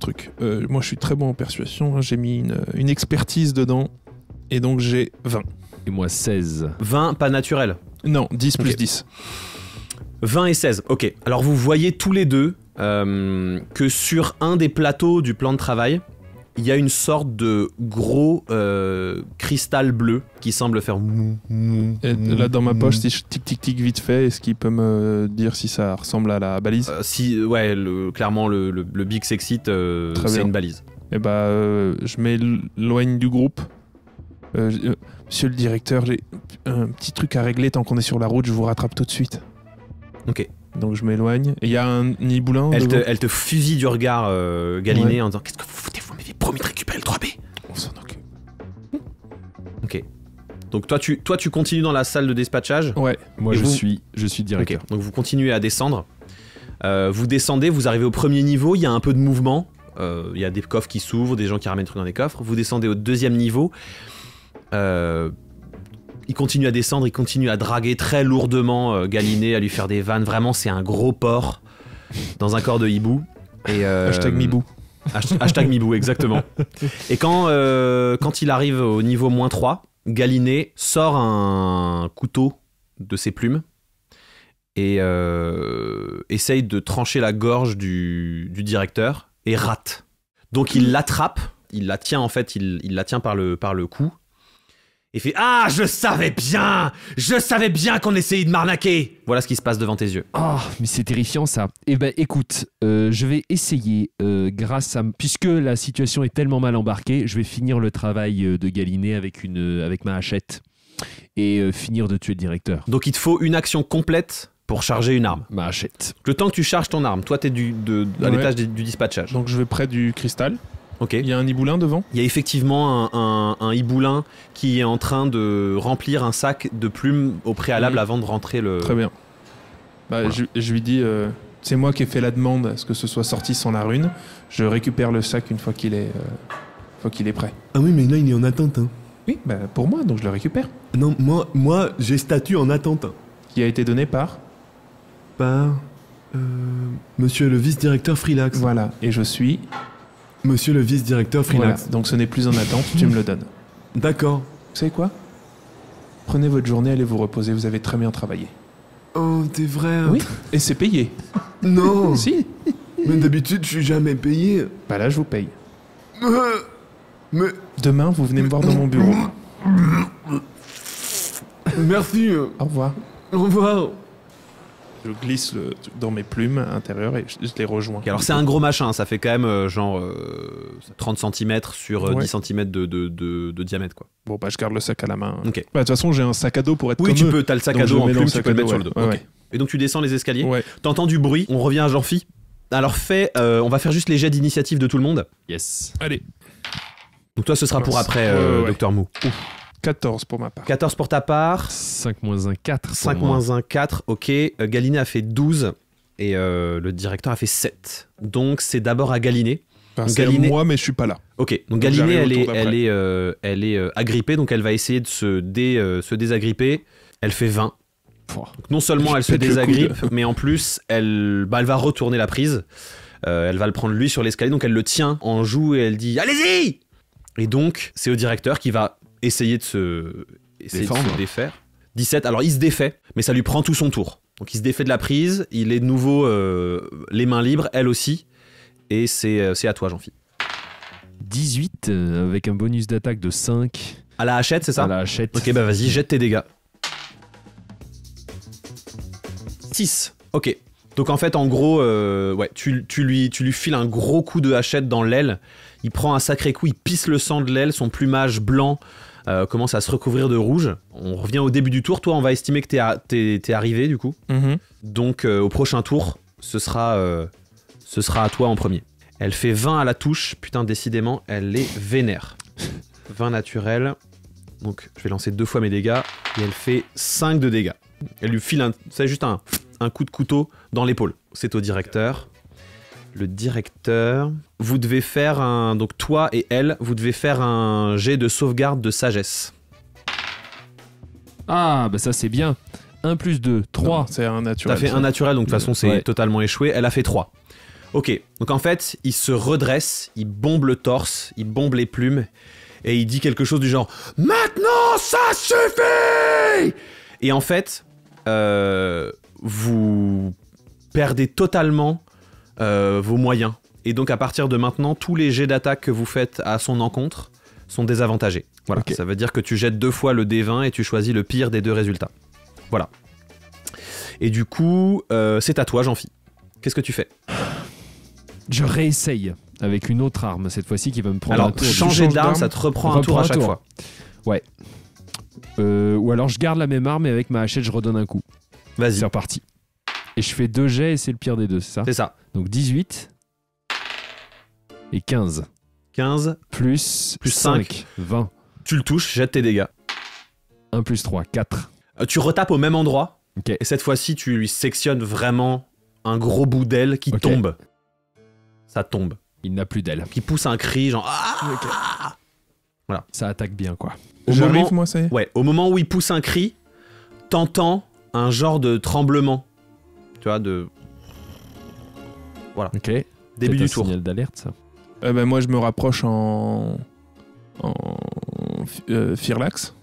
truc. Moi je suis très bon en persuasion, hein. J'ai mis une expertise dedans et donc j'ai 20. Et moi 16. 20, pas naturel. Non, 10 plus Ok. 10. 20 et 16, ok. Alors vous voyez tous les deux que sur un des plateaux du plan de travail, il y a une sorte de gros cristal bleu qui semble faire... Et là dans ma poche, si je tic vite fait, est-ce qu'il peut me dire si ça ressemble à la balise? Ouais, clairement le Big Sexit, c'est bien. une balise. Et je m'éloigne du groupe. Monsieur le directeur, j'ai un petit truc à régler tant qu'on est sur la route, je vous rattrape tout de suite. Ok. Donc je m'éloigne. Et il y a un hiboulin. Elle te fusille du regard, Galiné, Ouais. en disant: qu'est-ce que vous foutez? Vous m'avez promis de récupérer le 3B. On s'en occupe. Ok. Donc toi tu continues dans la salle de dispatchage. Ouais. Moi, Et je vous suis directeur. Ok. Donc vous continuez à descendre. Vous descendez, vous arrivez au premier niveau, il y a un peu de mouvement. Il y a des coffres qui s'ouvrent, des gens qui ramènent des trucs dans des coffres. Vous descendez au deuxième niveau. Il continue à descendre, il continue à draguer très lourdement Galiné, à lui faire des vannes. Vraiment, c'est un gros porc dans un corps de hibou. Et, Hashtag Mibou. Hashtag Mibou, exactement. Et quand il arrive au niveau -3, Galiné sort un couteau de ses plumes et essaye de trancher la gorge du directeur et rate. Donc il l'attrape il la tient en fait, il la tient par le cou. Et fait « Ah, je savais bien qu'on essayait de m'arnaquer !» Voilà ce qui se passe devant tes yeux. Ah, mais c'est terrifiant ça. Eh ben écoute, je vais essayer, puisque la situation est tellement mal embarquée, je vais finir le travail de Galiné avec ma hachette et finir de tuer le directeur. Donc il te faut une action complète pour charger une arme. Ma hachette. Le temps que tu charges ton arme, toi t'es à l'étage du dispatchage. Donc je vais près du cristal. Ok. Il y a un hiboulin devant. Il y a effectivement un hiboulin qui est en train de remplir un sac de plumes au préalable avant de rentrer le... Très bien. Bah, Voilà. je lui dis, c'est moi qui ai fait la demande à ce que ce soit sorti sans la rune. Je récupère le sac une fois qu'il est prêt. Ah oui, mais là, il est en attente. Hein. Oui, bah, pour moi, donc je le récupère. Non, moi j'ai statut en attente. Qui a été donné par... Par... Monsieur le vice-directeur Freelax. Voilà, et je suis... Monsieur le vice-directeur Voilà. Freelax. Donc ce n'est plus en attente, tu me le donnes. D'accord. Vous savez quoi? Prenez votre journée, allez vous reposer, vous avez très bien travaillé. Oh, t'es vrai. Oui, et c'est payé. Non. Si. Mais d'habitude, je suis jamais payé. Bah là, je vous paye. Mais... Demain, vous venez me voir dans mon bureau. Merci. Au revoir. Au revoir. Je glisse dans mes plumes intérieures et je les rejoins. Alors c'est un gros machin, ça fait quand même 30 cm sur Ouais. 10 cm de diamètre quoi. Bon, bah je garde le sac à la main. Ok. Bah, de toute façon, j'ai un sac à dos pour être Oui, comme eux. t'as le sac Donc à je dos en mets dans plume, le tu sac peux à le mettre dos, sur le dos. ouais. Ok. Ouais. Et donc tu descends les escaliers, Ouais. t'entends du bruit, on revient à Jean-Phi. Alors on va faire juste les jets d'initiative de tout le monde. Yes. Allez, Donc toi ce sera pour Mince. après Ouais. Dr Mou. 14 pour ma part. 14 pour ta part, 5 moins 1, 4. 5 moins 1, 4, ok. Galiné a fait 12 et le directeur a fait 7. Donc c'est d'abord à Galiné. Enfin, c'est Galiné- moi, mais je suis pas là. Ok, donc Donc Galiné, j'arrive au elle tour est agrippée, donc elle va essayer de se désagripper. Elle fait 20. Donc non seulement elle se Pète le désagrippe, coude. mais en plus, elle va retourner la prise. Elle va le prendre lui sur l'escalier, donc elle le tient en joue et elle dit « Allez-y !» Et donc, c'est au directeur qui va essayer de se défaire. 17, alors il se défait, mais ça lui prend tout son tour. Donc il se défait de la prise, il est de nouveau les mains libres, elle aussi. Et c'est à toi, Jean-Phi. 18 avec un bonus d'attaque de 5. À la hachette, c'est ça? À la hachette. Ok, bah vas-y, jette tes dégâts. 6. Ok. Donc en fait, en gros, ouais, tu lui files un gros coup de hachette dans l'aile. Il prend un sacré coup, il pisse le sang de l'aile, son plumage blanc commence à se recouvrir de rouge. On revient au début du tour. Toi, on va estimer que t'es arrivé du coup. Donc au prochain tour, ce sera à toi en premier. Elle fait 20 à la touche. Putain, décidément, elle est vénère. 20 naturel. Donc je vais lancer 2 fois mes dégâts. Et elle fait 5 de dégâts. Elle lui file juste un coup de couteau dans l'épaule. C'est au directeur. Le directeur, vous devez faire donc toi et elle, vous devez faire un jet de sauvegarde de sagesse. Ah, bah ça c'est bien. 1 plus 2, 3. Non, c'est un naturel. T'as fait un naturel, donc de toute façon c'est Ouais. totalement échoué. Elle a fait 3. Ok, donc en fait, il se redresse, il bombe le torse, il bombe les plumes, et il dit quelque chose du genre « Maintenant, ça suffit !» Et en fait, vous perdez totalement vos moyens. Et donc à partir de maintenant, tous les jets d'attaque que vous faites à son encontre sont désavantagés. Voilà, Ok. ça veut dire que tu jettes 2 fois le D20 et tu choisis le pire des 2 résultats. Voilà. Et du coup, c'est à toi, Jean-Phi. Qu'est-ce que tu fais? Je réessaye avec une autre arme cette fois-ci qui va me prendre un Alors, tour. changer changes d'arme, d'arme, ça te reprend un tour à chaque fois. Ouais. Ou alors je garde la même arme et avec ma hachette je redonne un coup. Vas-y, C'est reparti. Et je fais 2 jets et c'est le pire des 2, c'est ça? c'est ça. Donc 18 et 15. 15, Plus 5. 20. tu le touches, jette tes dégâts. 1 plus 3, 4. Tu retapes au même endroit, Ok. et cette fois-ci, tu lui sectionnes vraiment un gros bout d'aile qui Ok. tombe. Ça tombe. Il n'a plus d'aile. Qui pousse un cri, genre ah. Ça attaque bien, quoi. Au J'arrive, moment, moi, ça y est. ouais, au moment où il pousse un cri, t'entends un genre de tremblement. Tu vois, de Ok. début Peut-être du un tour. signal d'alerte, ça. Ben, moi, je me rapproche en Firlax.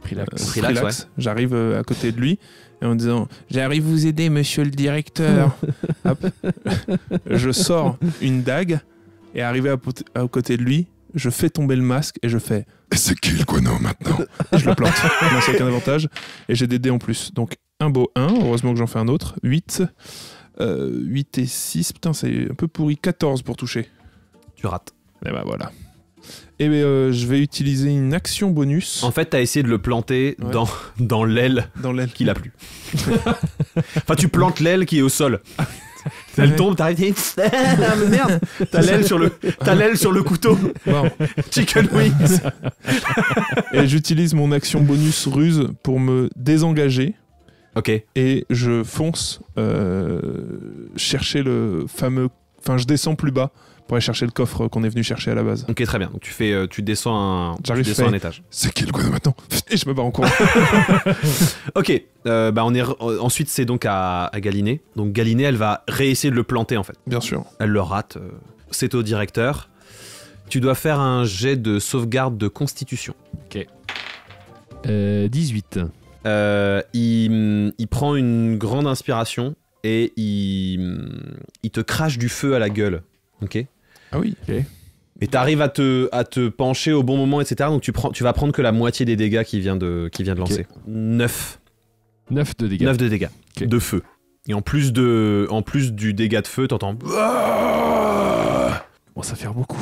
Frilax, J'arrive à côté de lui et en disant j'arrive vous aider, monsieur le directeur. Hop. Je sors une dague et arrivé à côté de lui, je fais tomber le masque et je fais « C'est qui le guano maintenant ?» Et je le plante. Non, c'est avec un avantage. Et j'ai des dés en plus. Donc un beau 1, heureusement que j'en fais un autre. 8. 8 et 6, putain, c'est un peu pourri. 14 pour toucher. Tu rates. Et bah voilà. Et je vais utiliser une action bonus. En fait, t'as essayé de le planter dans l'aile Dans l'aile. qu'il a plus. Enfin, tu plantes l'aile qui est au sol. Elle tombe, t'arrêtes. Ah, mais merde. T'as l'aile sur le couteau. Bon. Chicken wings. Et j'utilise mon action bonus ruse pour me désengager. Ok. Et je fonce chercher le fameux... Enfin, je descends plus bas pour aller chercher le coffre qu'on est venu chercher à la base. Ok, très bien. Donc tu descends J'arrive, un étage. C'est qui le guano maintenant? Et je me barre en courant. Ok. Ensuite, c'est donc à Galiné. Donc Galiné, elle va réessayer de le planter en fait. Bien sûr. Elle le rate. C'est au directeur. Tu dois faire un jet de sauvegarde de constitution. 18. Il prend une grande inspiration et il te crache du feu à la gueule. Ok. Ah oui. Mais t'arrives à te pencher au bon moment, etc. Donc tu vas prendre que la moitié des dégâts qu'il vient de lancer. 9 de dégâts. 9 de dégâts Ok. de feu. Et en plus du dégât de feu, t'entends. Bon, ça fait beaucoup.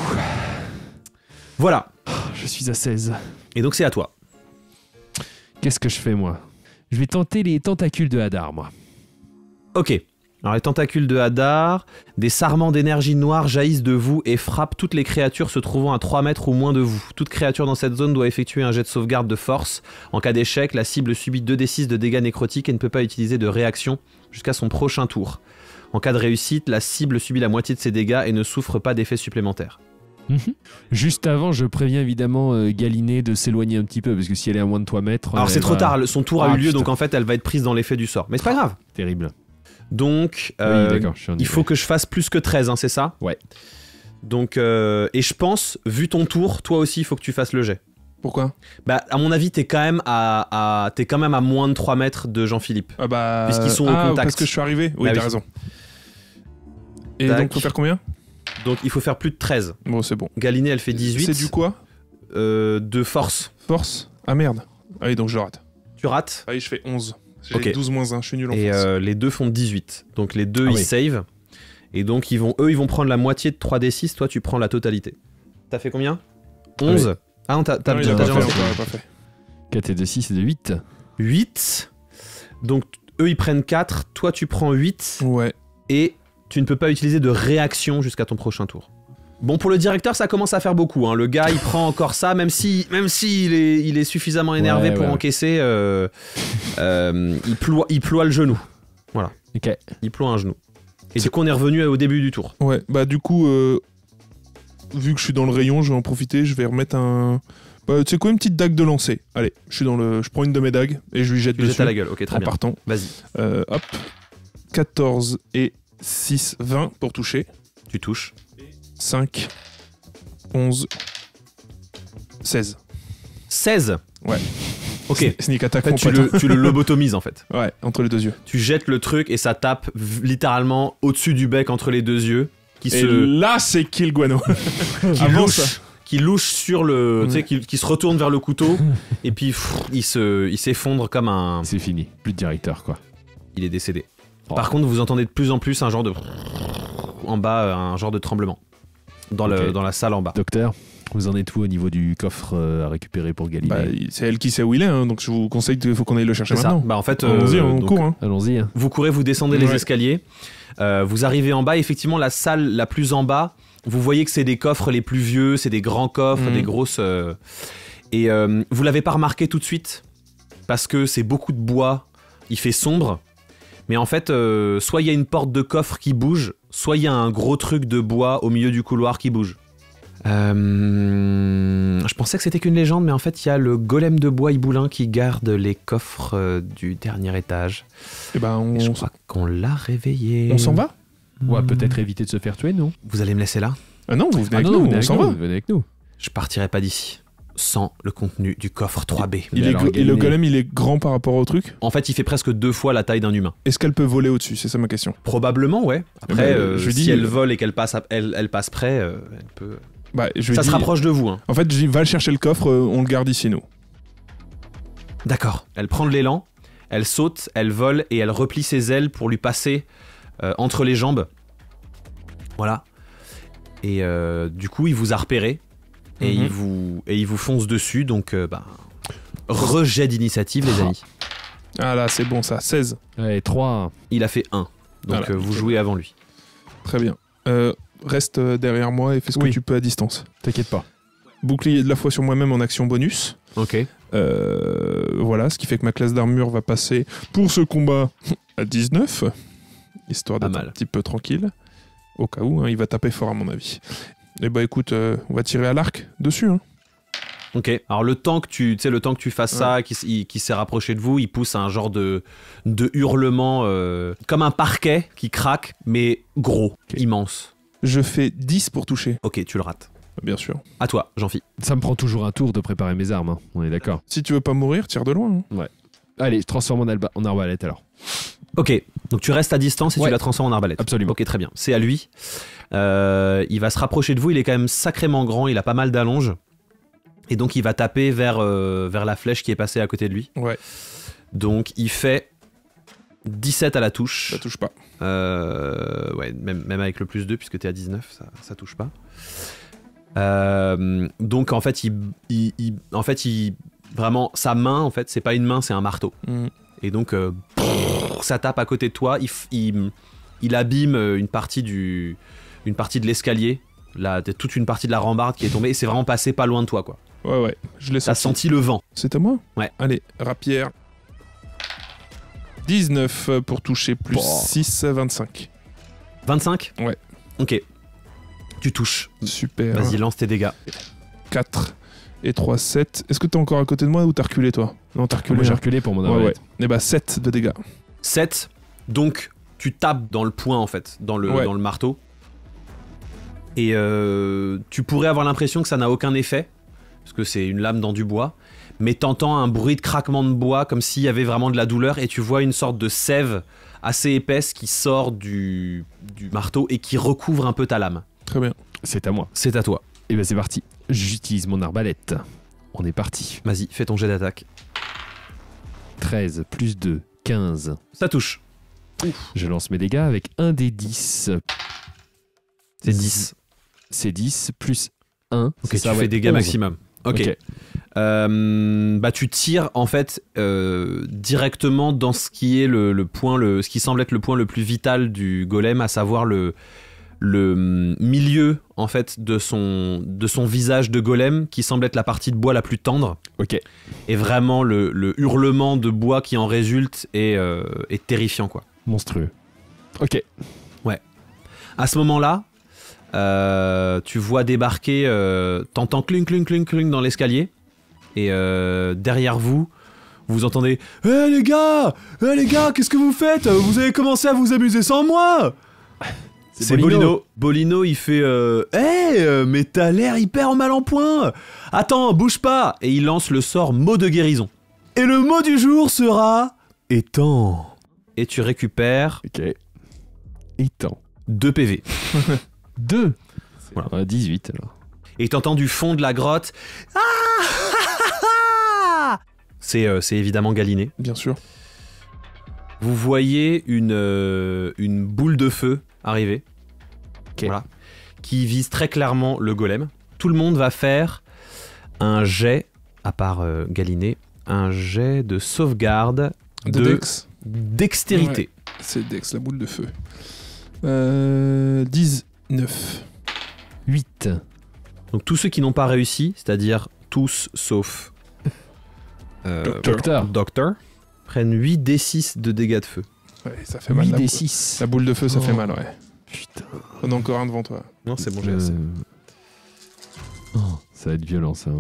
Voilà. Je suis à 16. Et donc c'est à toi. Qu'est-ce que je fais, moi? Je vais tenter les tentacules de Hadar, moi. Ok. Alors les tentacules de Hadar, des sarments d'énergie noire jaillissent de vous et frappent toutes les créatures se trouvant à 3 mètres ou moins de vous. Toute créature dans cette zone doit effectuer un jet de sauvegarde de force. En cas d'échec, la cible subit 2d6 de dégâts nécrotiques et ne peut pas utiliser de réaction jusqu'à son prochain tour. En cas de réussite, la cible subit la moitié de ses dégâts et ne souffre pas d'effets supplémentaires. Juste avant, je préviens évidemment Galiné de s'éloigner un petit peu, parce que si elle est à moins de 3 mètres... Alors c'est trop tard, son tour a eu lieu, putain. donc en fait elle va être prise dans l'effet du sort. Mais c'est pas grave. Terrible. Donc, Oui, d'accord, je suis en il faut que je fasse plus que 13, hein, c'est ça? Ouais. Donc, et je pense, vu ton tour, toi aussi il faut que tu fasses le jet. Pourquoi? Bah, à mon avis, t'es quand même à moins de 3 mètres de Jean-Philippe. Ah bah... Puisqu'ils sont au contact. Parce que je suis arrivé? Oui, Bah t'as oui. raison. Et Tac. donc, faut faire combien? Donc, il faut faire plus de 13. Bon, c'est bon. Galiné, elle fait 18. C'est du quoi? De force. Force? Ah merde. Ah oui, donc je le rate. Tu rates. Ah oui, je fais 11. J'ai Ok. 12 moins 1, je suis nul en Et force. les deux font 18. Donc, les deux, Ah ils oui. save. Et donc, ils vont prendre la moitié de 3d6. Toi, tu prends la totalité. T'as fait combien? 11. Ah non, t'as Ah oui, déjà pas fait, lancé. on l'a pas fait. 4 et de 6 et de 8. 8. Donc, eux, ils prennent 4. Toi, tu prends 8. Ouais. Et tu ne peux pas utiliser de réaction jusqu'à ton prochain tour. Bon, pour le directeur, ça commence à faire beaucoup. Hein. Le gars, il prend encore ça, même si il est suffisamment énervé Ouais, pour ouais. encaisser. Il ploie le genou. Voilà. Ok. Il ploie un genou. Et du coup, on est revenu au début du tour. Ouais, bah du coup, vu que je suis dans le rayon, je vais en profiter, je vais remettre un... Bah, tu sais quoi, une petite dague de lancer. Allez, je prends une de mes dagues et je lui jette Tu le dessus jettes à la gueule. Ok, très en bien. partant. Vas-y. Hop. 14 et 6, 20 pour toucher. Tu touches. 5, 11, 16. 16. Ouais. Ok. Sneak attack, En fait, mon pote. tu le lobotomises en fait. Ouais, entre les deux yeux. Tu jettes le truc et ça tape littéralement au-dessus du bec entre les deux yeux. Et là, c'est kill guano. Qui Avant louche, ça. qui louche sur le, Ouais. tu sais, qui se retourne vers le couteau et puis il s'effondre comme un. C'est fini. Plus de directeur, quoi. Il est décédé. Oh. Par contre, vous entendez de plus en plus un genre de en bas, un genre de tremblement dans Ok. dans la salle en bas. Docteur, vous en êtes où au niveau du coffre à récupérer pour Galiné? Bah, c'est elle qui sait où il est, hein, donc je vous conseille qu'il faut qu'on aille le chercher C'est ça. maintenant. Bah en fait, Allons-y, on donc, court. Hein. Allons-y. Hein. vous courez, vous descendez les Ouais. escaliers. Vous arrivez en bas. Effectivement, la salle la plus en bas. Vous voyez que c'est des coffres les plus vieux, c'est des grands coffres, Mhm. des grosses. Et vous l'avez pas remarqué tout de suite parce que c'est beaucoup de bois. Il fait sombre. Mais en fait, soit il y a une porte de coffre qui bouge, soit il y a un gros truc de bois au milieu du couloir qui bouge. Je pensais que c'était qu'une légende, mais en fait, il y a le golem de bois hiboulin qui garde les coffres du dernier étage. Et ben, Et je on crois qu'on l'a réveillé. on s'en va? On va peut-être éviter de se faire tuer, non? Vous allez me laisser là? Ah non, vous venez Ah avec non, nous, venez on avec s'en nous, va. venez avec nous. Je partirai pas d'ici sans le contenu du coffre 3B. Il Mais est alors, et le Galiné- golem, il est grand par rapport au truc. En fait, il fait presque 2 fois la taille d'un humain. Est-ce qu'elle peut voler au-dessus? C'est ça ma question. Probablement, ouais. Après, Eh ben, je lui si dis, elle vole et qu'elle passe, elle passe près, elle peut. Bah, je lui Ça dis- se rapproche de vous. Hein. En fait, je dis, va chercher le coffre, on le garde ici, nous. D'accord. Elle prend de l'élan, elle saute, elle vole et elle replie ses ailes pour lui passer entre les jambes. Voilà. Et du coup, il vous a repéré et, il vous fonce dessus. Donc, rejet d'initiative, les amis. Ah là, c'est bon ça, 16. Allez, 3. Il a fait 1. Donc, Voilà. vous jouez avant lui. Très bien. Reste derrière moi et fais ce que Oui. tu peux à distance. T'inquiète pas. Bouclier de la foi sur moi-même en action bonus. Ok. Voilà, ce qui fait que ma classe d'armure va passer pour ce combat à 19, histoire Pas d'être un mal. petit peu tranquille. Au cas où, hein, il va taper fort à mon avis. Et bah écoute, on va tirer à l'arc dessus. Hein. Ok. Alors le temps que tu fasses ça, qui s'est rapproché de vous, il pousse un genre de hurlement comme un parquet qui craque, mais gros, immense. Je fais 10 pour toucher, Ok, tu le rates. bien sûr. À toi, Jean-Phi. Ça me prend toujours un tour de préparer mes armes, hein. On est d'accord. Si tu veux pas mourir, tire de loin. Hein. Allez, je transforme en arbalète alors. Ok. Donc tu restes à distance et Ouais. tu la transformes en arbalète. Absolument. Ok, très bien. C'est à lui. Il va se rapprocher de vous. Il est quand même sacrément grand. Il a pas mal d'allonge. Et donc il va taper vers la flèche qui est passée à côté de lui. Ouais, Donc il fait 17 à la touche. ça touche pas. Ouais, même avec le plus 2, puisque t'es à 19, ça touche pas. Donc en fait, vraiment, sa main, en fait, c'est pas une main, c'est un marteau. Et donc, ça tape à côté de toi. Il abîme une partie de l'escalier. Toute une partie de la rambarde qui est tombée. Et c'est vraiment passé pas loin de toi, quoi. Ouais, je l'ai T'as senti. senti le vent. C'est à moi? Ouais. Allez, rapière. 19 pour toucher, plus 6, 25. 25 Ouais. Ok. Tu touches. Super. Vas-y, lance tes dégâts. 4 et 3, 7. Est-ce que t'es encore à côté de moi ou t'as reculé toi? Non, t'as reculé. Moi, j'ai hein. reculé pour mon Ouais, arbalète. ouais. Et bah 7 de dégâts. 7. Donc, tu tapes dans le poing, en fait, dans le marteau. Et tu pourrais avoir l'impression que ça n'a aucun effet, parce que c'est une lame dans du bois, mais t'entends un bruit de craquement de bois, comme s'il y avait vraiment de la douleur, et tu vois une sorte de sève assez épaisse qui sort du marteau et qui recouvre un peu ta lame. Très bien. C'est à moi. C'est à toi. Et ben c'est parti. J'utilise mon arbalète. On est parti. Vas-y, fais ton jet d'attaque. 13 plus 2, 15. Ça touche. Je lance mes dégâts avec un des 10. C'est 10. C'est 10 plus 1. Ok, c'est tu ça, fais ouais, dégâts 11. maximum. Ok. Tu tires en fait directement dans ce qui est ce qui semble être le point le plus vital du golem, à savoir le milieu en fait de son visage de golem, qui semble être la partie de bois la plus tendre. Ok. Et vraiment le hurlement de bois qui en résulte est terrifiant, quoi. Monstrueux. Ok. À ce moment-là, tu vois débarquer, t'entends clink clink clink clink dans l'escalier, et derrière vous, vous entendez « Hé les gars, qu'est-ce que vous faites? Vous avez commencé à vous amuser sans moi !» C'est Bolino. Bolino, il fait mais t'as l'air hyper mal en point. Attends, bouge pas. Et il lance le sort mot de guérison. Et le mot du jour sera étang. Et tu récupères Ok. Étant. 2 PV. 2. Voilà. 18 alors. Et t'entends du fond de la grotte. C'est évidemment Galiné. Bien sûr. Vous voyez une boule de feu arriver. Ok. Voilà. Qui vise très clairement le golem. Tout le monde va faire un jet, à part Galiné, un jet de sauvegarde De Dex. dextérité. Ouais. C'est Dex, la boule de feu. 19. 8. Donc tous ceux qui n'ont pas réussi, c'est-à-dire tous sauf Docteur, prennent 8d6 de dégâts de feu. Ouais, ça fait mal. 8 La, des 6. la boule de feu, ça fait mal, ouais. Putain. On a encore un devant toi. Non, c'est bon, j'ai assez. Oh, ça va être violent ça.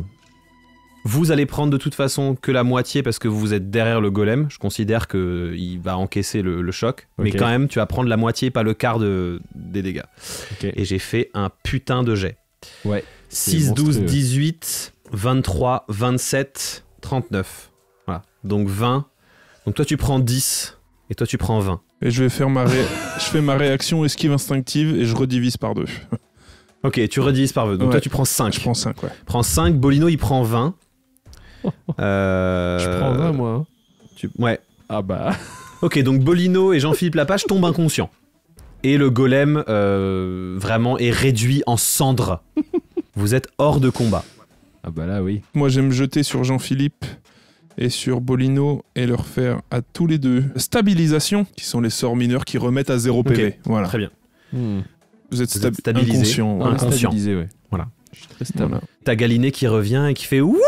Vous allez prendre de toute façon que la moitié parce que vous êtes derrière le golem. Je considère qu'il va encaisser le choc. Ok. Mais quand même, tu vas prendre la moitié, pas le quart des dégâts. Ok. Et j'ai fait un putain de jet. Ouais. 6, 12, monstrueux. 18, 23, 27, 39. Voilà. Donc 20. Donc toi, tu prends 10 et toi, tu prends 20. Et je vais faire je fais ma réaction esquive instinctive et je redivise par 2. Ok, tu redivises par 2. Donc Ouais. toi, tu prends 5. Je prends 5, ouais. Prends 5. Bolino, il prend 20. Je prends 20, moi. Hein. Ouais. Ah bah. Ok, donc Bolino et Jean-Philippe Lapage tombent inconscients. Et le golem, vraiment, est réduit en cendres. Vous êtes hors de combat. Ah bah là, oui. Moi, je vais me jeter sur Jean-Philippe et sur Bolino et leur faire à tous les deux stabilisation, qui sont les sorts mineurs qui remettent à 0 PV. Ok. Voilà. Très bien. Vous êtes Vous êtes stabilisé. inconscient. Ouais. Voilà. Inconscient. Stabilisé, ouais. Voilà. Je suis très stable. Voilà. T'as Galiné qui revient et qui fait Wouh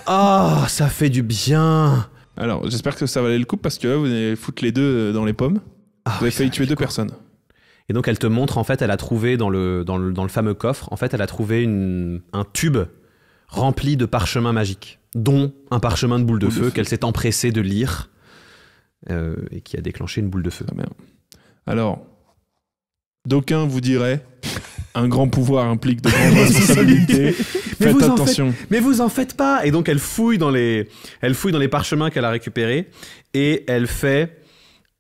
Ah, ça fait du bien. Alors, j'espère que ça valait le coup parce que là, vous allez foutre les deux dans les pommes. Ah, Vous avez oui, failli ça tuer fait 2 quoi. personnes. Et donc elle te montre, en fait, elle a trouvé dans le fameux coffre, en fait, elle a trouvé un tube rempli de parchemins magiques, dont un parchemin de boule de feu qu'elle s'est empressée de lire et qui a déclenché une boule de feu. Très bien. Alors, d'aucuns vous diraient un grand pouvoir implique de grandes responsabilités. Mais Faites vous en attention. Mais vous en faites pas. Et donc elle fouille dans les parchemins qu'elle a récupérés et elle fait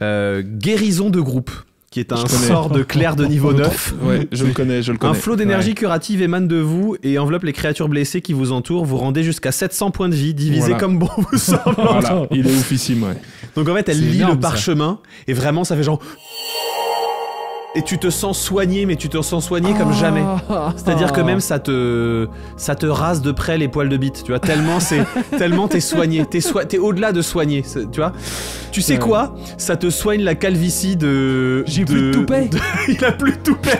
guérison de groupe, qui est un Je connais. sort de clerc de niveau 9. Ouais, je le connais. Un flot d'énergie curative émane de vous et enveloppe les créatures blessées qui vous entourent. Vous rendez jusqu'à 700 points de vie, divisés Voilà. comme bon vous semble. Voilà, il est oufissime, ouais. Donc en fait, elle C'est lit énorme, le parchemin et vraiment, ça fait genre... Et tu te sens soigné, mais tu te sens soigné comme jamais. C'est-à-dire que même ça te rase de près les poils de bite, tu vois, tellement t'es soigné, t'es au-delà de soigné, tu vois. Tu sais quoi? Ça te soigne la calvitie de... J'ai plus de toupet. Il a plus de toupet.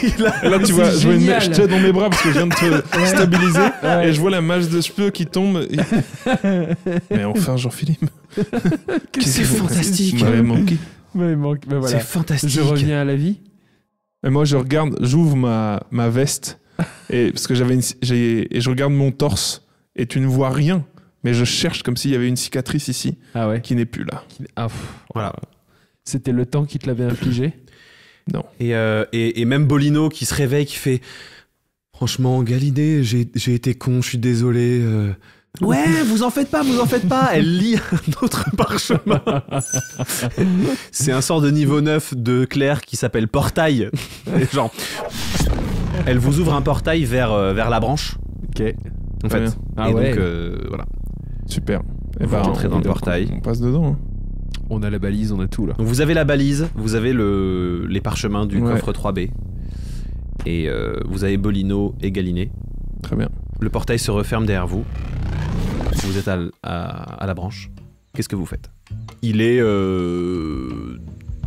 Il a- Là, tu vois, c'est je vois génial. je te dans mes bras parce que je viens de te stabiliser et je vois la masse de cheveux qui tombe. Mais enfin, Jean-Philippe. C'est fantastique. Vous m'avez manqué. Mais voilà. C'est fantastique. Je reviens à la vie. Et moi, je regarde, j'ouvre ma veste et parce que et je regarde mon torse et tu ne vois rien, mais je cherche comme s'il y avait une cicatrice ici Ah ouais. qui n'est plus là. Ah, Voilà. C'était le temps qui te l'avait infligé. Et même Bolino qui se réveille, qui fait franchement, Galidé, j'ai été con, je suis désolé. Ouais, vous en faites pas. Elle lit un autre parchemin. C'est un sort de niveau 9 de Claire qui s'appelle Portail. Et genre, elle vous ouvre un portail vers la branche, Ok. en Très fait. bien. Ah et ouais. donc, voilà. Super. Et Vous rentrez dans le portail. On passe dedans. Hein. On a la balise, on a tout là. Donc vous avez la balise, vous avez les parchemins du Ouais. coffre 3B. Et vous avez Bolino et Galiné. Très bien. Le portail se referme derrière vous. Vous êtes à la branche. Qu'est-ce que vous faites? Il est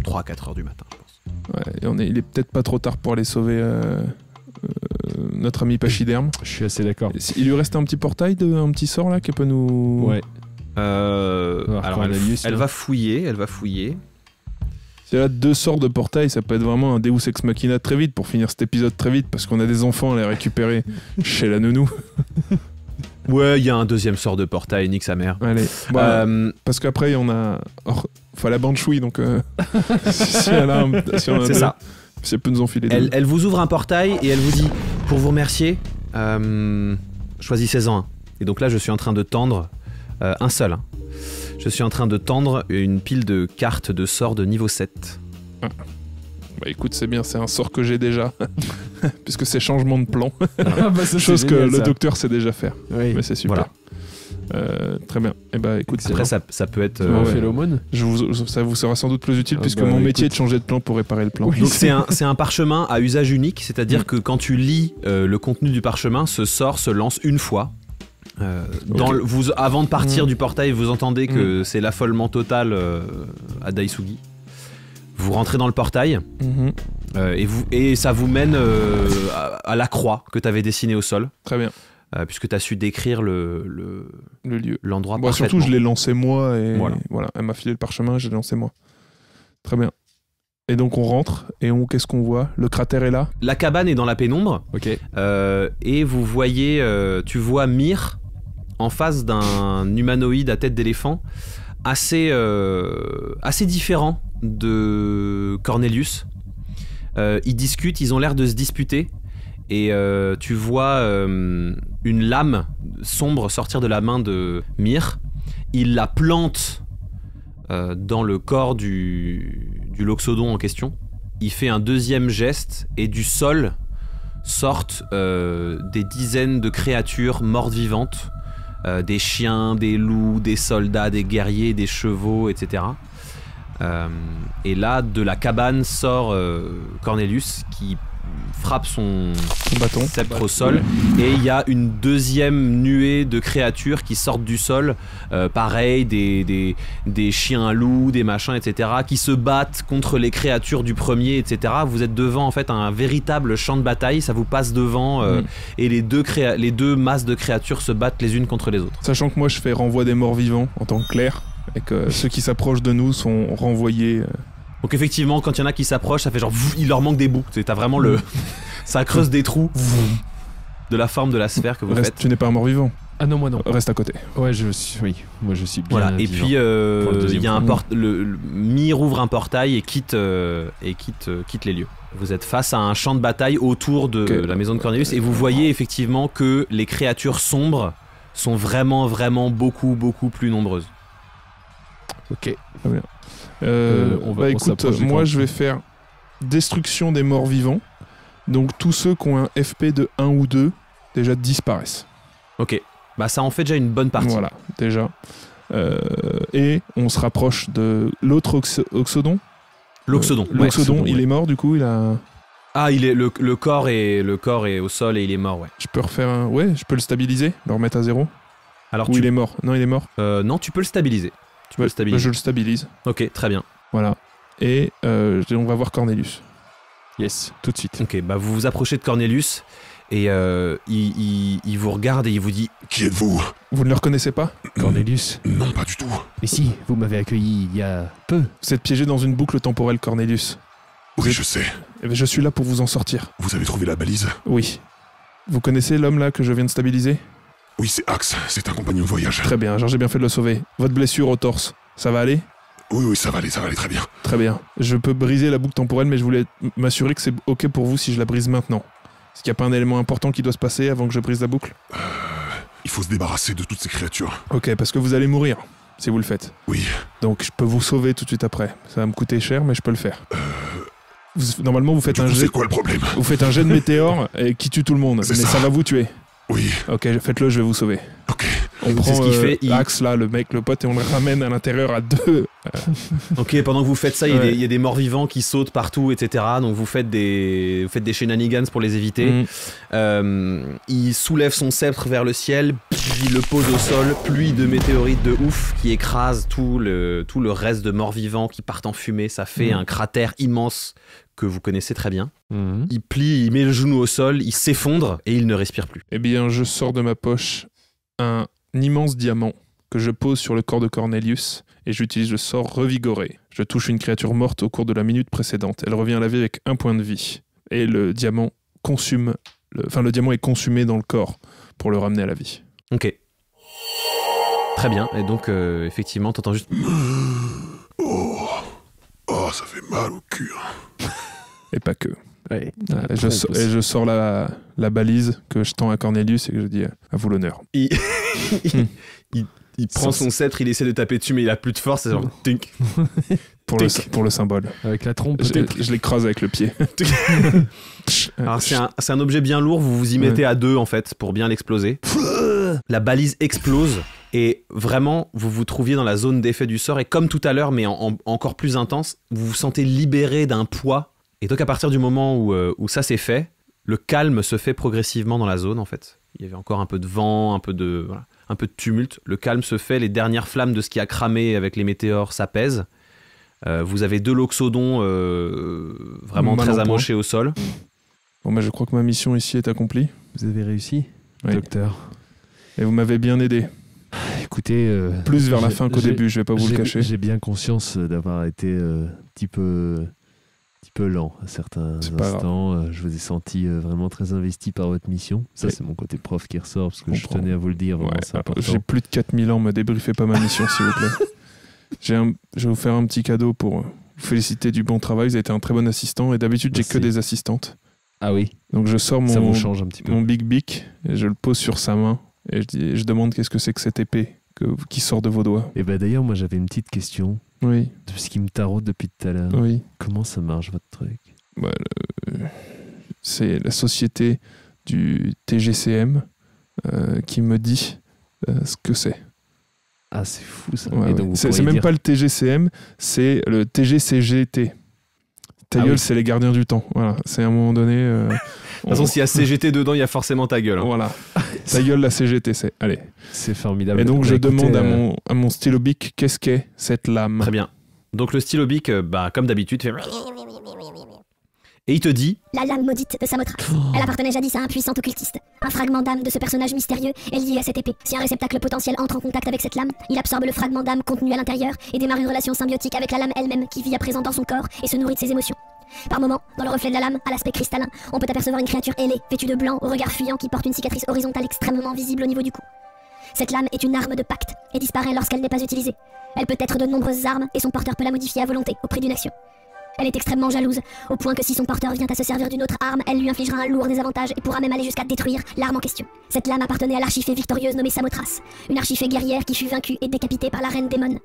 3-4 heures du matin, je pense. Ouais, et il est peut-être pas trop tard pour aller sauver notre ami Pachyderme. Je suis assez d'accord. Il lui reste un petit portail, un petit sort là qui peut nous. Ouais. Alors Cornelius, elle là. va fouiller. C'est là 2 sorts de portail, ça peut être vraiment un Deus Ex Machina très vite pour finir cet épisode très vite parce qu'on a des enfants à les récupérer chez la nounou. Ouais, il y a un deuxième sort de portail, nique sa mère. Allez. Parce qu'après on a. Enfin la banchouille donc. si elle a si on a C'est deux, ça. si elle peut nous enfiler deux. Elle vous ouvre un portail et elle vous dit, pour vous remercier, choisissez-en un. Et donc là, je suis en train de tendre un seul. Hein. Je suis en train de tendre une pile de cartes de sorts de niveau 7. Bah écoute, c'est bien, c'est un sort que j'ai déjà. Puisque c'est changement de plan. Ah bah ça, Chose c'est que génial, le ça. docteur sait déjà faire. Oui. Mais c'est super. Très bien. Et bah écoute, Après, ça peut être... On ouais. fait l'aumône. ça vous sera sans doute plus utile Ah puisque bah, mon métier est écoute. de changer de plan pour réparer le plan. Donc c'est un parchemin à usage unique, c'est-à-dire que quand tu lis le contenu du parchemin, ce sort se lance une fois. Avant de partir du portail, vous entendez que c'est l'affolement total à Daisugi. Vous rentrez dans le portail Mhm. et ça vous mène à la croix que tu avais dessinée au sol, Très bien. puisque tu as su décrire Le lieu. l'endroit Bon, parfaitement. surtout, je l'ai lancé moi et Voilà. Elle m'a filé le parchemin, je l'ai lancé moi. Très bien. Et donc on rentre et qu'est-ce qu'on voit? Le cratère est là. La cabane est dans la pénombre. Ok. Et vous voyez, tu vois Myr en face d'un humanoïde à tête d'éléphant assez différent de Cornelius. Ils discutent, ils ont l'air de se disputer et tu vois une lame sombre sortir de la main de Myr. Il la plante dans le corps du loxodon en question il fait un deuxième geste et du sol sortent des dizaines de créatures mortes vivantes, des chiens, des loups, des soldats, des guerriers, des chevaux, etc. Et là, de la cabane sort Cornelius qui frappe son bâton sceptre au sol, et il y a une deuxième nuée de créatures qui sortent du sol, pareil, des chiens loups, des machins, etc., qui se battent contre les créatures du premier, etc. Vous êtes devant en fait un véritable champ de bataille, ça vous passe devant, et les deux masses de créatures se battent les unes contre les autres. Sachant que moi je fais renvoi des morts vivants en tant que clerc, et que ceux qui s'approchent de nous sont renvoyés. Donc effectivement, quand il y en a qui s'approchent, ça fait genre il leur manque des bouts. T'as vraiment ça creuse des trous de la forme de la sphère que vous faites. Tu n'es pas un mort-vivant. Ah non, moi non. Reste à côté. Ouais, oui, moi je suis bien. Voilà. Et vivant. puis il y a Mir ouvre un portail et quitte les lieux. Vous êtes face à un champ de bataille autour de la maison de Cornelius, et vous voyez effectivement que les créatures sombres sont vraiment beaucoup plus nombreuses. Ok. Très bien. Écoute, moi je vais faire destruction des morts vivants. Donc tous ceux qui ont un FP de 1 ou 2 déjà disparaissent. Ok, bah ça en fait déjà une bonne partie. Voilà, déjà. Et on se rapproche de l'autre Oxodon. L'Oxodon. L'Oxodon, il est mort du coup, il a... Ah, il est le corps est au sol et il est mort, ouais. Je peux refaire un... Ouais, je peux le stabiliser, le remettre à 0. Alors il est mort. Non, il est mort. Non, tu peux le stabiliser. Tu peux le stabiliser. Je le stabilise. Ok, très bien. Voilà. Et on va voir Cornelius. Yes, tout de suite. Ok, bah vous vous approchez de Cornelius et il vous regarde et il vous dit: Qui êtes-vous? Vous ne le reconnaissez pas? Cornelius? Non, pas du tout. Mais si, vous m'avez accueilli il y a peu. Vous êtes piégé dans une boucle temporelle, Cornelius. Oui, je sais. Eh bien, je suis là pour vous en sortir. Vous avez trouvé la balise? Oui. Vous connaissez l'homme là que je viens de stabiliser? Oui, c'est Axe, c'est un compagnon de voyage. Très bien, genre j'ai bien fait de le sauver. Votre blessure au torse, ça va aller? Oui, ça va aller très bien. Très bien. Je peux briser la boucle temporelle, mais je voulais m'assurer que c'est ok pour vous si je la brise maintenant. Est-ce qu'il n'y a pas un élément important qui doit se passer avant que je brise la boucle? Il faut se débarrasser de toutes ces créatures. Ok, parce que vous allez mourir si vous le faites. Oui. Donc je peux vous sauver tout de suite après. Ça va me coûter cher, mais je peux le faire. Normalement, vous faites un jet. C'est quoi le problème? Vous faites un jet de météore qui tue tout le monde, mais ça va vous tuer. Oui. Ok, faites-le, je vais vous sauver. Ok. On prend ce qu'il fait, Axe là, le pote, et on le ramène à l'intérieur à 2. Ok, pendant que vous faites ça, il y a des morts vivants qui sautent partout, etc. Donc vous faites des shenanigans pour les éviter. Il soulève son sceptre vers le ciel, il le pose au sol, pluie de météorites de ouf qui écrase tout le reste de morts vivants qui partent en fumée. Ça fait un cratère immense que vous connaissez très bien. Il plie, il met le genou au sol, il s'effondre et il ne respire plus. Eh bien, je sors de ma poche un immense diamant que je pose sur le corps de Cornelius et j'utilise le sort Revigorer. Je touche une créature morte au cours de la minute précédente. Elle revient à la vie avec 1 point de vie. Et le diamant le diamant est consumé dans le corps pour le ramener à la vie. Ok. Très bien. Et donc, effectivement, t'entends juste... Oh, ça fait mal au cul. Et pas que. Ouais. Et je sors la balise que je tends à Cornelius et que je dis à vous l'honneur. Il prend son sceptre, il essaie de taper dessus, mais il a plus de force. C'est genre tink. Pour le symbole. Avec la trompe, peut-être. Je l'écrase avec le pied. Alors c'est un objet bien lourd, vous vous y mettez à 2 en fait pour bien l'exploser. La balise explose et vraiment vous vous trouviez dans la zone d'effet du sort, et comme tout à l'heure mais encore plus intense, vous vous sentez libéré d'un poids. Et donc à partir du moment où ça s'est fait, le calme se fait progressivement dans la zone en fait. Il y avait encore un peu de vent, un peu de tumulte. Le calme se fait, les dernières flammes de ce qui a cramé avec les météores s'apaisent. Vous avez 2 loxodons vraiment très amochés au sol. Bon, je crois que ma mission ici est accomplie. Vous avez réussi, oui. Docteur. Et vous m'avez bien aidé. Écoutez... plus vers la fin qu'au début, je vais pas vous le cacher. J'ai bien conscience d'avoir été un petit peu lent à certains instants. Je vous ai senti vraiment très investi par votre mission. Ça, c'est mon côté prof qui ressort, parce que je tenais à vous le dire. Vraiment, c'est important. J'ai plus de 4000 ans, me débriefez pas ma mission, s'il vous plaît. Je vais vous faire un petit cadeau pour vous féliciter du bon travail. Vous avez été un très bon assistant, et d'habitude, j'ai que des assistantes. Ah oui. Donc je sors ça vous change un petit peu. mon Big Bic et je le pose sur sa main et je demande qu'est-ce que c'est que cette épée qui sort de vos doigts. Et ben d'ailleurs, moi j'avais une petite question. Oui, De ce qui me taraude depuis tout à l'heure. oui. Comment ça marche votre truc? Bah, c'est la société du TGCM qui me dit ce que c'est. Ah, c'est fou ça. Ouais, Et donc, ouais. vous C'est pourriez même dire- pas le TGCM, c'est le TGCGT. Ta Ah gueule, oui. c'est les gardiens du temps. Voilà, c'est à un moment donné. De toute façon, s'il y a CGT dedans, il y a forcément ta gueule. Hein. Voilà. Ta gueule, la CGT, c'est. Allez. C'est formidable. Et donc, Bah, je écoutez, demande à mon stylo bic qu'est-ce qu'est cette lame. Très bien. Donc le stylo bic, comme d'habitude, fait... Et il te dit... La lame maudite de Samothrace. Elle appartenait jadis à un puissant occultiste. Un fragment d'âme de ce personnage mystérieux est lié à cette épée. Si un réceptacle potentiel entre en contact avec cette lame, il absorbe le fragment d'âme contenu à l'intérieur et démarre une relation symbiotique avec la lame elle-même qui vit à présent dans son corps et se nourrit de ses émotions. Par moments, dans le reflet de la lame, à l'aspect cristallin, on peut apercevoir une créature ailée, vêtue de blanc, au regard fuyant qui porte une cicatrice horizontale extrêmement visible au niveau du cou. Cette lame est une arme de pacte et disparaît lorsqu'elle n'est pas utilisée. Elle peut être de nombreuses armes et son porteur peut la modifier à volonté au prix d'une action. Elle est extrêmement jalouse, au point que si son porteur vient à se servir d'une autre arme, elle lui infligera un lourd désavantage et pourra même aller jusqu'à détruire l'arme en question. Cette lame appartenait à l'archifée victorieuse nommée Samothrace, une archifée guerrière qui fut vaincue et décapitée par la reine Démon.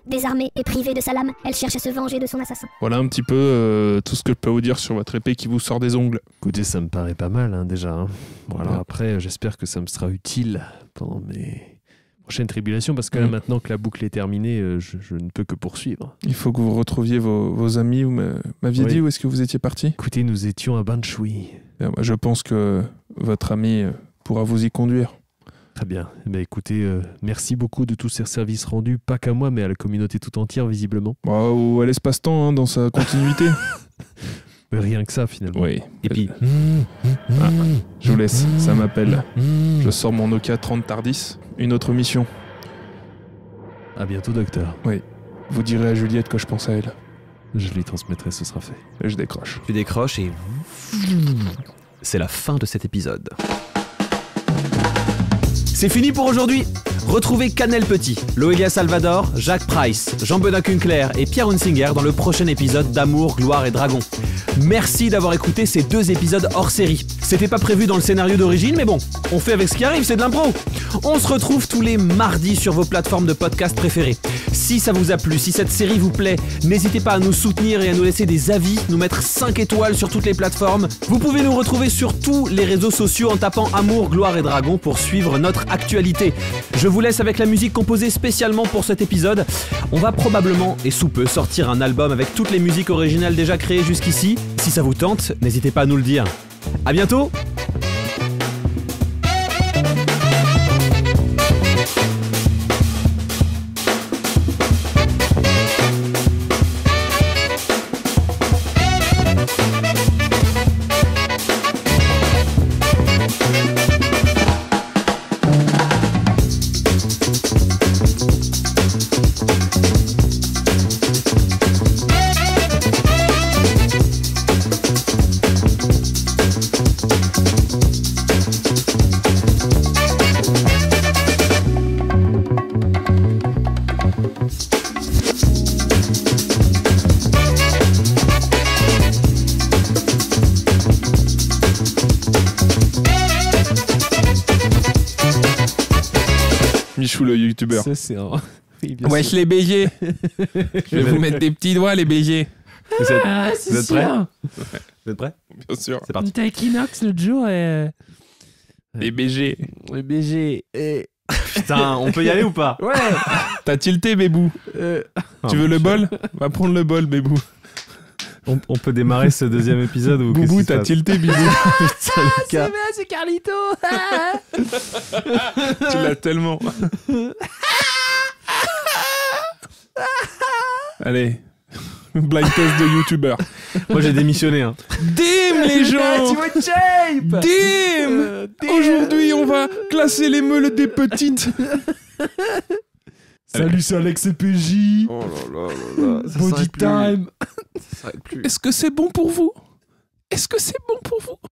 Désormais et privée de sa lame, elle cherche à se venger de son assassin. Voilà un petit peu tout ce que je peux vous dire sur votre épée qui vous sort des ongles. Écoutez, ça me paraît pas mal hein, déjà. Hein. Bon, alors Bien. après, j'espère que ça me sera utile pendant mes prochaines tribulations parce que là, maintenant que la boucle est terminée, je ne peux que poursuivre. Il faut que vous retrouviez vos amis. Vous m'aviez Oui. dit où est-ce que vous étiez parti? Écoutez, nous étions à Banshui. Je pense que votre ami pourra vous y conduire. Très bien. Eh bien, écoutez, merci beaucoup de tous ces services rendus, pas qu'à moi, mais à la communauté tout entière, visiblement. Ou à l'espace-temps, hein, dans sa continuité. Mais rien que ça, finalement. Oui. Et puis... Je vous laisse, ça m'appelle. Je sors mon Nokia 30 Tardis. Une autre mission. À bientôt, docteur. Vous direz à Juliette que je pense à elle. Je lui transmettrai, ce sera fait. Et je décroche. Tu décroches et... C'est la fin de cet épisode. C'est fini pour aujourd'hui. Retrouvez Canel Petit, Loelia Salvador, Jacques Price, Jean-Benin Kunkler et Pierre Hunsinger dans le prochain épisode d'Amour, Gloire et Dragon. Merci d'avoir écouté ces 2 épisodes hors série. C'était pas prévu dans le scénario d'origine, mais bon, on fait avec ce qui arrive, c'est de l'impro. On se retrouve tous les mardis sur vos plateformes de podcast préférées. Si ça vous a plu, si cette série vous plaît, n'hésitez pas à nous soutenir et à nous laisser des avis, nous mettre 5 étoiles sur toutes les plateformes. Vous pouvez nous retrouver sur tous les réseaux sociaux en tapant Amour, Gloire et Dragon pour suivre notre actualité. Je vous laisse avec la musique composée spécialement pour cet épisode. On va probablement, et sous peu, sortir un album avec toutes les musiques originales déjà créées jusqu'ici. Si ça vous tente, n'hésitez pas à nous le dire. À bientôt! Michou le youtubeur. Ça, c'est un... Oui, bien Wesh sûr. les BG. Je vais vous mettre des petits doigts les BG. Vous êtes, Ah, vous êtes prêts? Vous êtes prêts? Bien sûr. C'est parti. T'as Equinox l'autre jour et... Les BG. Le BG. Putain, on peut y aller ou pas? Ouais. T'as tilté Bébou. Tu veux le bol? Va prendre le bol Bébou. On peut démarrer ce 2e épisode ou qu'est-ce Boubou qui se t'as passe? tilté Bibou. Putain, les gars. C'est Carlito. Tu l'as tellement. Allez. Blind test de youtubeur. Moi j'ai démissionné. Hein. Dim les gens. Dim. Aujourd'hui on va classer les meules des petites. Salut, c'est Alex et PJ. Oh là là là là. Ça Body s'arrête plus. time. Ça s'arrête plus. Est-ce que c'est bon pour vous? Est-ce que c'est bon pour vous?